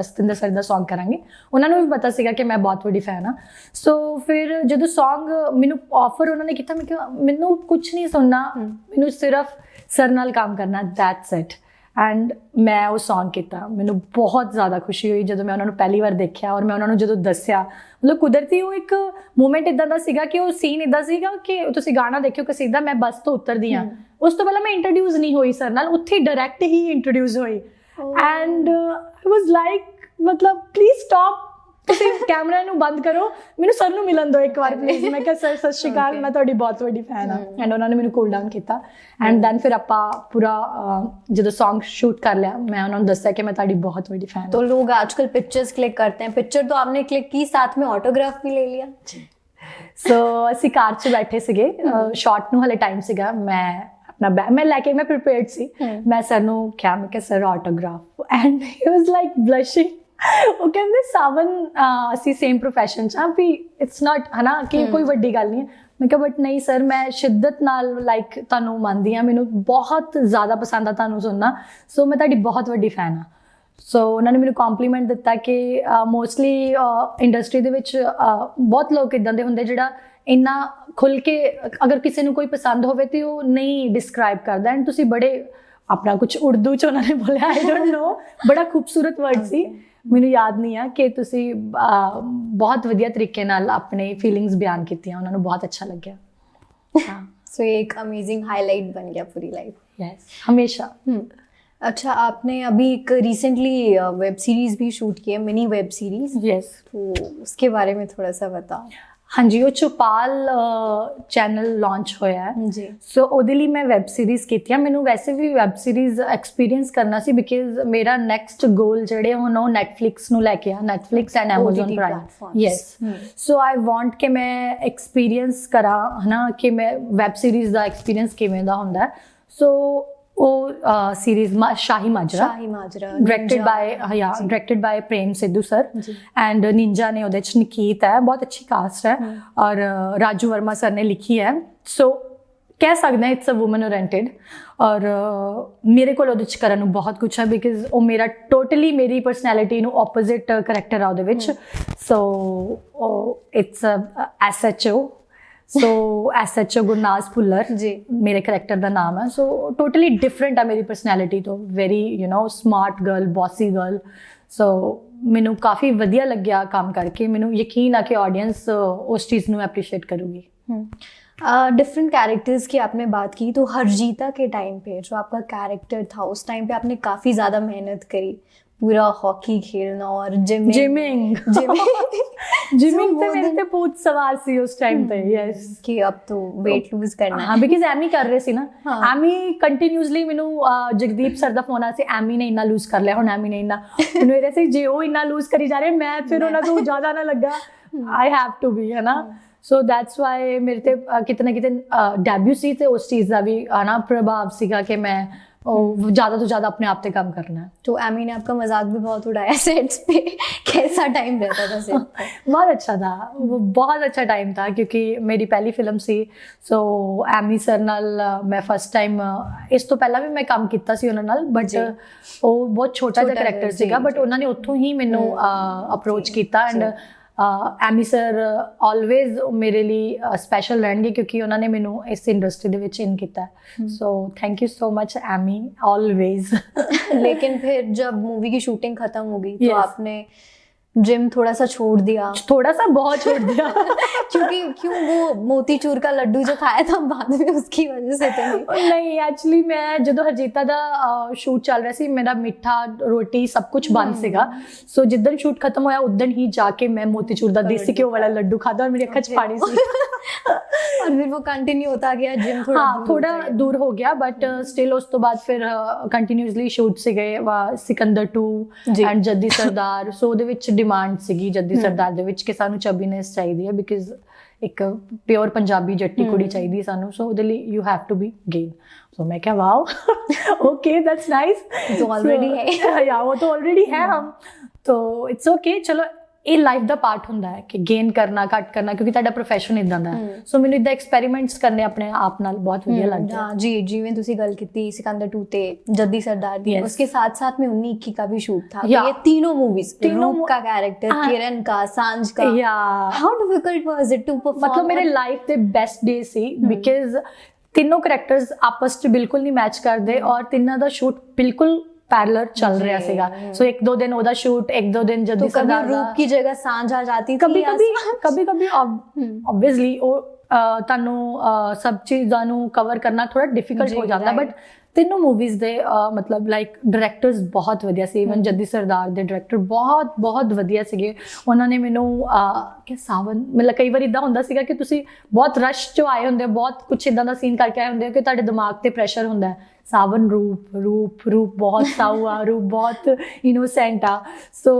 ਸਤਿੰਦਰ ਸਰ ਦਾ Song ਕਰਾਂਗੇ ਉਹਨਾਂ ਨੂੰ ਵੀ ਪਤਾ ਸੀਗਾ ਕਿ ਮੈਂ ਬਹੁਤ ਵੱਡੀ ਫੈਨ ਆ ਸੋ ਫਿਰ ਜਦੋਂ Song ਮੈਨੂੰ ਆਫਰ ਉਹਨਾਂ ਨੇ ਕੀਤਾ ਮੈਂ ਕਿਹਾ ਮੈਨੂੰ ਕੁਝ ਨਹੀਂ ਸੁਣਨਾ ਮੈਨੂੰ ਸਿਰਫ ਸਰ ਨਾਲ ਕੰਮ ਕਰਨਾ ਦੈਟਸ ਇਟ ਐਂਡ ਮੈਂ ਉਹ Song ਕੀਤਾ ਮੈਨੂੰ ਬਹੁਤ ਜ਼ਿਆਦਾ ਖੁਸ਼ੀ ਹੋਈ ਜਦੋਂ ਮੈਂ ਉਹਨਾਂ ਨੂੰ ਪਹਿਲੀ ਵਾਰ ਦੇਖਿਆ ਔਰ ਮੈਂ ਉਹਨਾਂ ਨੂੰ ਜਦੋਂ ਦੱਸਿਆ ਮਤਲਬ ਕੁਦਰਤੀ ਉਹ ਇੱਕ ਮੂਮੈਂਟ ਇਦਾਂ ਦਾ ਸੀਗਾ ਕਿ ਉਹ ਸੀਨ ਇਦਾਂ ਸੀਗਾ ਕਿ ਤੁਸੀਂ ਗਾਣਾ ਦੇਖਿਓ ਕਸੀਦਾ ਮੈਂ ਬੱਸ ਤੋਂ ਉਤਰਦੀ ਹਾਂ ਉਸ ਤੋਂ ਪਹਿਲਾਂ ਮੈਂ ਇੰਟਰੋਡਿਊਸ ਨਹੀਂ ਹੋਈ ਸਰ ਨਾਲ ਉੱਥੇ ਡਾਇਰੈਕਟ ਹੀ ਇੰਟਰੋਡਿਊਸ ਹੋਈ ਐਂਡ ਆਈ ਵਾਸ ਲਾਈਕ ਮਤਲਬ ਪਲੀਜ਼ ਸਟਾਪ ਤੁਸੀਂ ਕੈਮਰਾ ਨੂੰ ਬੰਦ ਕਰੋ ਮੈਨੂੰ ਸਰ ਨੂੰ ਮਿਲਣ ਦਿਓ ਇੱਕ ਵਾਰ ਪਲੀਜ਼ ਮੈਂ ਕਿਹਾ ਸਰ ਸਤਿ ਸ਼੍ਰੀ ਅਕਾਲ ਮੈਂ ਤੁਹਾਡੀ ਬਹੁਤ ਵੱਡੀ ਫੈਨ ਹਾਂ ਐਂਡ ਉਹਨਾਂ ਨੇ ਮੈਨੂੰ ਕੂਲ ਡਾਊਨ ਕੀਤਾ ਐਂਡ ਦੈਨ ਫਿਰ ਆਪਾਂ ਪੂਰਾ ਜਦੋਂ Song शूट कर लिया मैं उन्होंने दसा कि मैं ताड़ी बहुत बड़ी फैन तो लोग आजकल पिक्चर्स क्लिक करते हैं पिक्चर तो आपने क्लिक की साथ में ऑटोग्राफ भी ले लिया सो ਅਸੀਂ ਕਾਰ 'ਚ ਬੈਠੇ ਸੀਗੇ ਸ਼ਾਟ ਨੂੰ ਹਲੇ ਟਾਈਮ ਸੀਗਾ ਮੈਂ ਆਪਣਾ ਬੈਗ ਮੈਂ ਲੈ ਕੇ ਮੈਂ ਪ੍ਰੀਪੇਅਰਡ ਸੀ ਮੈਂ ਸਰ ਨੂੰ ਕਿਹਾ ਮੈਂ ਕਿ sir autograph and he was like blushing ਉਹ ਕਹਿੰਦੇ ਸਾਵਨ ਅਸੀਂ ਸੇਮ ਪ੍ਰੋਫੈਸ਼ਨ 'ਚ ਆ ਵੀ ਇਟਸ ਨਾਟ ਹੈ ਨਾ ਕਿ ਕੋਈ ਵੱਡੀ ਗੱਲ ਨਹੀਂ ਹੈ ਮੈਂ ਕਿਹਾ ਬਟ ਨਹੀਂ ਸਰ ਮੈਂ ਸ਼ਿੱਦਤ ਨਾਲ ਲਾਈਕ ਤੁਹਾਨੂੰ ਮੰਨਦੀ ਹਾਂ ਮੈਨੂੰ ਬਹੁਤ ਜ਼ਿਆਦਾ ਪਸੰਦ ਆ ਤੁਹਾਨੂੰ ਸੁਣਨਾ ਸੋ ਮੈਂ ਤੁਹਾਡੀ ਬਹੁਤ ਵੱਡੀ ਫੈਨ ਹਾਂ ਸੋ ਉਹਨਾਂ ਨੇ ਮੈਨੂੰ ਕੰਪਲੀਮੈਂਟ ਦਿੱਤਾ ਕਿ ਮੋਸਟਲੀ ਇੰਡਸਟਰੀ ਦੇ ਵਿੱਚ ਬਹੁਤ ਲੋਕ ਇੱਦਾਂ ਦੇ ਹੁੰਦੇ ਜਿਹੜਾ ਇੰਨਾ ਖੁੱਲ੍ਹ ਕੇ ਅਗਰ ਕਿਸੇ ਨੂੰ ਕੋਈ ਪਸੰਦ ਹੋਵੇ ਤੇ ਉਹ ਨਹੀਂ ਡਿਸਕ੍ਰਾਈਬ ਕਰਦਾ ਐਂਡ ਤੁਸੀਂ ਬੜੇ ਆਪਣਾ ਕੁਝ ਉਰਦੂ 'ਚ ਉਹਨਾਂ ਨੇ ਬੋਲਿਆ ਆਈ ਡੋਂਟ ਨੋ ਬੜਾ ਖੂਬਸੂਰਤ ਵਰਡ ਸੀ ਮੈਨੂੰ ਯਾਦ ਨਹੀਂ ਆ ਕਿ ਤੁਸੀਂ ਬਹੁਤ ਵਧੀਆ ਤਰੀਕੇ ਨਾਲ ਆਪਣੇ ਫੀਲਿੰਗਸ ਬਿਆਨ ਕੀਤੀਆਂ ਉਹਨਾਂ ਨੂੰ ਬਹੁਤ ਅੱਛਾ ਲੱਗਿਆ सो ये एक अमेजिंग हाईलाइट बन गया पूरी लाइफ यस हमेशा अच्छा आपने अभी एक रिसेंटली वेब सीरीज भी शूट की है मिनी वेब सीरीज यस तो उसके बारे में थोड़ा सा बताओ हाँ जी वो चौपाल चैनल लॉन्च होया है जी सो ਉਹਦੇ ਲਈ ਮੈਂ ਵੈਬ ਸੀਰੀਜ਼ ਕੀਤੀ ਆ ਮੈਨੂੰ ਵੈਸੇ ਵੀ ਵੈਬ ਸੀਰੀਜ਼ ਐਕਸਪੀਰੀਅੰਸ ਕਰਨਾ ਸੀ ਬਿਕਾਜ਼ ਮੇਰਾ ਨੈਕਸਟ ਗੋਲ ਜਿਹੜੇ ਹੁਣ ਉਹ ਨੈਟਫਲਿਕਸ ਨੂੰ ਲੈ ਕੇ ਆ Netflix and Amazon prime yes so I want ਕਿ ਮੈਂ ਐਕਸਪੀਰੀਅੰਸ ਕਰਾਂ ਹਨਾ ਕਿ ਮੈਂ ਵੈਬ ਸੀਰੀਜ਼ ਦਾ ਐਕਸਪੀਰੀਅੰਸ ਕਿਵੇਂ ਦਾ ਹੁੰਦਾ ਸੋ ਉਹ series shahi Majra directed ਬਾय Prem Sidhu sir and Ninja ਨੇ ਉਹਦੇ 'ਚ ਨਿਕੀਤ ਹੈ ਬਹੁਤ ਅੱਛੀ ਕਾਸਟ ਹੈ ਔਰ ਰਾਜੂ ਵਰਮਾ ਸਰ ਨੇ ਲਿਖੀ ਹੈ ਸੋ ਕਹਿ ਸਕਦੇ ਹਾਂ ਇਟਸ ਅ ਵੂਮਨ ਓਰੀਐਂਟਡ ਔਰ ਮੇਰੇ ਕੋਲ ਉਹਦੇ 'ਚ ਕਰਨ ਨੂੰ ਬਹੁਤ ਕੁਛ ਹੈ ਬਿਕਾਜ਼ ਉਹ ਮੇਰਾ ਟੋਟਲੀ ਮੇਰੀ ਪਰਸਨੈਲਿਟੀ ਨੂੰ ਆਪੋਜ਼ਿਟ ਕਰੈਕਟਰ ਆ ਉਹਦੇ ਵਿੱਚ so it's SHO so SHO Gurnaaz Bhullar ji मेरे करैक्टर का नाम है सो टोटली डिफरेंट है मेरी परसनैलिटी तो very you know smart girl bossy girl so मैनू काफ़ी वधिया लग्या काम करके मैनू यकीन है कि ऑडियंस उस चीज़ नू एप्रीशिएट करूँगी डिफरेंट कैरेक्टर्स की आपने बात की तो हरजीता के टाइम पे जो आपका कैरेक्टर था उस टाइम पे आपने काफ़ी ज़्यादा मेहनत करी पूरा हॉकी खेलना और जिमिंग पे मेरे पे पूछ सवाल सी उस टाइम पे यस कि अब तो वेट लूज करना हाँ बिकॉज एमी कर रहे सी ना एमी कंटिन्यूसली मैनू जगदीप सर दा फोन आ सी एमी ने इन्ना लूज कर लिया हुण एमी ने इन्ना मेरे से जे वो इन्ना लूज करी जा रहे मैं फिर उन्हां तो ज़्यादा ना लगा आई हैव टू बी है ना सो दैट्स वाई मेरे ते किते ना किते डेब्यू सी ते उस चीज़ का भी ना प्रभाव सीगा कि मैं ज़्यादा तो ज़्यादा अपने आप पे काम करना है तो एमी ने आपका मजाक भी बहुत उड़ाया सेट्स पे कैसा टाइम रहता था सेट पे बहुत अच्छा था वो बहुत अच्छा टाइम था क्योंकि मेरी पहली फिल्म सी सो एमी सर नाल मैं फर्स्ट टाइम इस तो पहला भी मैं काम किया सी उन्हां नाल बट वो बहुत छोटा जिहा करैक्टर सीगा बट उन्होंने उत्थों ही मैनू अप्रोच किया एंड एमी सर ऑलवेज मेरे लिए स्पैशल रहेंगे क्योंकि उन्होंने मैनू इस इंडस्ट्री दे विच इन किया so thank you so much Amy always लेकिन फिर जब मूवी की शूटिंग खत्म हो गई तो आपने जिम थोड़ा सा छोड़ दिया थोड़ा सा बहुत छोड़ दिया क्योंकि क्यों वो मोतीचूर का लड्डू जो खाया था बाद में उसकी वजह से तो नहीं एक्चुअली मैं जो हरजीता दा शूट चल रहा सी मेरा मिठा रोटी सब कुछ बंद सीगा सो जिद्दन शूट खत्म होया उदन ही जाके मैं मोतीचूर दा देसी घ्यो वाला लड्डू खादा और मेरी अक्खां च पानी सी और फिर वो कंटिन्यू होता गया जिम थोड़ा दूर हो गया बट स्टिल उस तो बाद फिर कंटिन्यूसली शूट से गए सिकंदर 2 एंड जद्दी सरदार सो ਉਹਦੇ ਵਿੱਚ डिमांड ਸੀਗੀ ਜੱਦੀ ਸਰਦਾਰ ਦੇ ਵਿੱਚ ਕਿ ਸਾਨੂੰ ਚਬੀਨੈਸ ਚਾਹੀਦੀ ਹੈ ਬਿਕਾਜ਼ ਇੱਕ ਪਿਓਰ ਪੰਜਾਬੀ ਜੱਟੀ ਕੁੜੀ ਚਾਹੀਦੀ ਸਾਨੂੰ ਸੋ ਉਹਦੇ ਲਈ you have to be gain so मैं क्या वाओ ओके दैट्स नाइस तो ऑलरेडी है या वो तो ऑलरेडी है हम तो इट्स ओके चलो ਇਹ ਲਾਈਫ ਦਾ ਪਾਰਟ ਹੁੰਦਾ ਹੈ ਕਿ ਗੇਨ ਕਰਨਾ ਘੱਟ ਕਰਨਾ, ਕਿਉਂਕਿ ਤੁਹਾਡਾ ਪ੍ਰੋਫੈਸ਼ਨ ਇਦਾਂ ਦਾ ਹੈ। ਸੋ ਮੈਨੂੰ ਇਦਾਂ ਐਕਸਪੈਰੀਮੈਂਟਸ ਕਰਨੇ ਆਪਣੇ ਆਪ ਨਾਲ ਬਹੁਤ ਵਧੀਆ ਲੱਗਦਾ ਹੈ। हाँ जी, जिवें तुसी गल कीती सिकंदर 2 ते जद्दी सरदार दी, उसके साथ साथ में 19-21 का भी शूट था। Yeah. ये तीनों मूवीज, तीनों रूप का कैरेक्टर, किरण का, सांझ का, how difficult was it to perform? मतलब मेरे लाइफ ਦੇ ਬੈਸਟ ਡੇ ਸੀ, ਬਿਕਾਜ਼ ਤਿੰਨੋਂ ਕਰੈਕਟਰਸ ਆਪਸ 'ਚ ਬਿਲਕੁਲ ਨਹੀਂ ਮੈਚ ਕਰਦੇ ਔਰ ਤਿੰਨਾਂ ਦਾ ਸ਼ੂਟ ਬਿਲਕੁਲ पैरलर चल रहा ਸੀਗਾ। सो 1-2 दिन ओदा शूट, 1-2 दिन जद्दी सरदार कभी रूप की जगह सांझ आ जाती थी, कभी ऑब्वियसली ਤੁਹਾਨੂੰ ਸਭ ਚੀਜ਼ਾਂ ਨੂੰ ਕਵਰ ਕਰਨਾ ਥੋੜਾ ਡਿਫਿਕਲਟ ਹੋ ਜਾਂਦਾ, ਬਟ ਤਿੰਨੋਂ ਮੂਵੀਜ਼ ਦੇ ਮਤਲਬ ਲਾਈਕ ਡਾਇਰੈਕਟਰਸ ਬਹੁਤ ਵਧੀਆ ਸੀ। ਇਵਨ ਜੱਦੀ ਸਰਦਾਰ ਦੇ ਡਾਇਰੈਕਟਰ ਬਹੁਤ ਵਧੀਆ ਸੀਗੇ। ਉਹਨਾਂ ਨੇ ਮੈਨੂੰ ਕਿ ਸਾਵਨ, ਮਤਲਬ ਕਈ ਵਾਰ ਇਦਾਂ ਹੁੰਦਾ ਸੀਗਾ ਕਿ ਤੁਸੀਂ ਬਹੁਤ ਰਸ਼ 'ਚ ਆਏ ਹੁੰਦੇ ਹੋ, ਬਹੁਤ ਕੁਛ ਇਦਾਂ ਦਾ ਸੀਨ ਕਰਕੇ ਆਏ ਹੁੰਦੇ ਹੋ ਕਿ ਤੁਹਾਡੇ ਦਿਮਾਗ ਤੇ ਪ੍ਰੈਸ਼ਰ ਹੁੰਦਾ ਹੈ, ਸਾਵਨ ਰੂਪ ਬਹੁਤ ਸਾਊ ਆ, ਰੂਪ ਬਹੁਤ ਇਨੋਸੈਂਟ ਆ। ਸੋ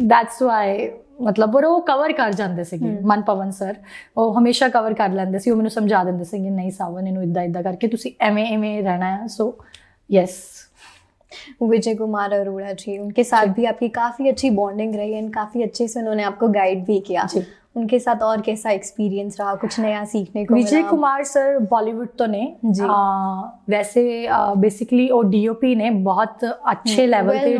ਦੈਟਸ ਵਾਈ ਮਤਲਬ ਉਹ ਕਵਰ ਕਰ ਜਾਂਦੇ ਸੀਗੇ। ਮਨਪਵਨ ਸਰ ਉਹ ਹਮੇਸ਼ਾ ਕਵਰ ਕਰ ਲੈਂਦੇ ਸੀ, ਉਹ ਮੈਨੂੰ ਸਮਝਾ ਦਿੰਦੇ ਸੀਗੇ ਨਹੀਂ ਸਾਵਨ ਇਹਨੂੰ ਇਦਾਂ ਕਰਕੇ ਤੁਸੀਂ ਐਵੇਂ ਰਹਿਣਾ ਹੈ। सो यस, विजय कुमार अरोड़ा जी, उनके साथ भी आपकी काफ़ी अच्छी बॉन्डिंग रही एंड काफ़ी अच्छे से उन्होंने आपको गाइड भी किया। उनके साथ और कैसा एक्सपीरियंस रहा, कुछ नया सीखने को विजय कुमार सर बॉलीवुड तो ने वैसे बेसिकली ਉਹ ਡੀਓਪੀ ਨੇ, ਬਹੁਤ ਅੱਛੇ ਲੈਵਲ ਤੇ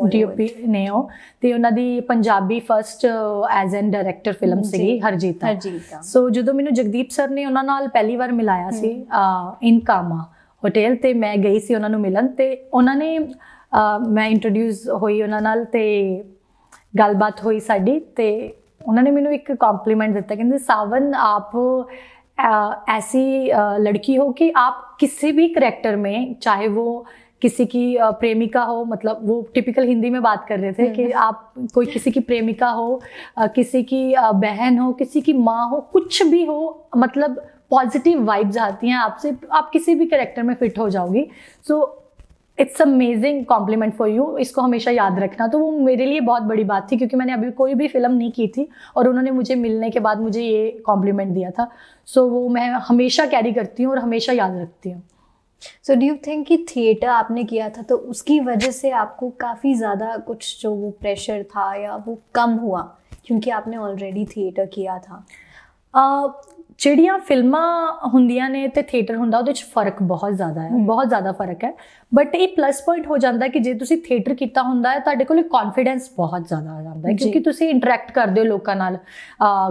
ਡੀਓਪੀ ਨੇ ਉਹ, ਤੇ ਉਹਨਾਂ ਦੀ Punjabi first as an director film ਸੀਗੀ ਹਰਜੀਤਾ। ਸੋ ਜਦੋਂ ਮੈਨੂੰ ਜਗਦੀਪ ਸਰ ਨੇ ਉਹਨਾਂ ਨਾਲ ਪਹਿਲੀ ਵਾਰ ਮਿਲਾਇਆ ਸੀ ਇਨ ਕਾਮਾ ਹੋਟਲ, ਤੇ ਮੈਂ ਗਈ ਸੀ ਉਹਨਾਂ ਨੂੰ ਮਿਲਣ, ਤੇ ਉਹਨਾਂ ਨੇ ਮੈਂ ਇੰਟਰੋਡਿਊਸ ਹੋਈ ਉਹਨਾਂ ਨਾਲ ਤੇ ਗੱਲਬਾਤ ਹੋਈ ਸਾਡੀ, ਤੇ उन्होंने मैंने एक कॉम्प्लीमेंट दिता, कहते सावन आप ऐसी लड़की हो कि आप किसी भी करैक्टर में, चाहे वो किसी की प्रेमिका हो, मतलब वो टिपिकल हिंदी में बात कर रहे थे कि आप कोई किसी की प्रेमिका हो, किसी की बहन हो, किसी की माँ हो, कुछ भी हो, मतलब पॉजिटिव वाइब्स आती हैं आपसे, आप किसी भी करैक्टर में फिट हो जाओगी। So it's amazing complement for you, इसको हमेशा याद रखना। तो वो मेरे लिए बहुत बड़ी बात थी, क्योंकि मैंने अभी कोई भी फिल्म नहीं की थी और उन्होंने मुझे मिलने के बाद मुझे ये कॉम्प्लीमेंट दिया था। सो वो मैं हमेशा कैरी करती हूँ और हमेशा याद रखती हूँ। सो डू यू थिंक कि थिएटर आपने किया था तो उसकी वजह से आपको काफ़ी ज़्यादा कुछ जो वो प्रेशर था या वो कम हुआ, क्योंकि आपने ऑलरेडी थिएटर किया था? ਜਿਹੜੀਆਂ ਫਿਲਮਾਂ ਹੁੰਦੀਆਂ ਨੇ ਤੇ ਥੀਏਟਰ ਹੁੰਦਾ, ਉਹਦੇ 'ਚ ਫਰਕ ਬਹੁਤ ਜ਼ਿਆਦਾ ਹੈ, ਬਹੁਤ ਜ਼ਿਆਦਾ ਫਰਕ ਹੈ। ਬਟ ਇਹ ਪਲੱਸ ਪੁਆਇੰਟ ਹੋ ਜਾਂਦਾ ਕਿ ਜੇ ਤੁਸੀਂ ਥੀਏਟਰ ਕੀਤਾ ਹੁੰਦਾ ਹੈ, ਤੁਹਾਡੇ ਕੋਲ ਕੌਨਫੀਡੈਂਸ ਬਹੁਤ ਜ਼ਿਆਦਾ ਆ ਜਾਂਦਾ ਹੈ, ਕਿਉਂਕਿ ਤੁਸੀਂ ਇੰਟਰੈਕਟ ਕਰਦੇ ਹੋ ਲੋਕਾਂ ਨਾਲ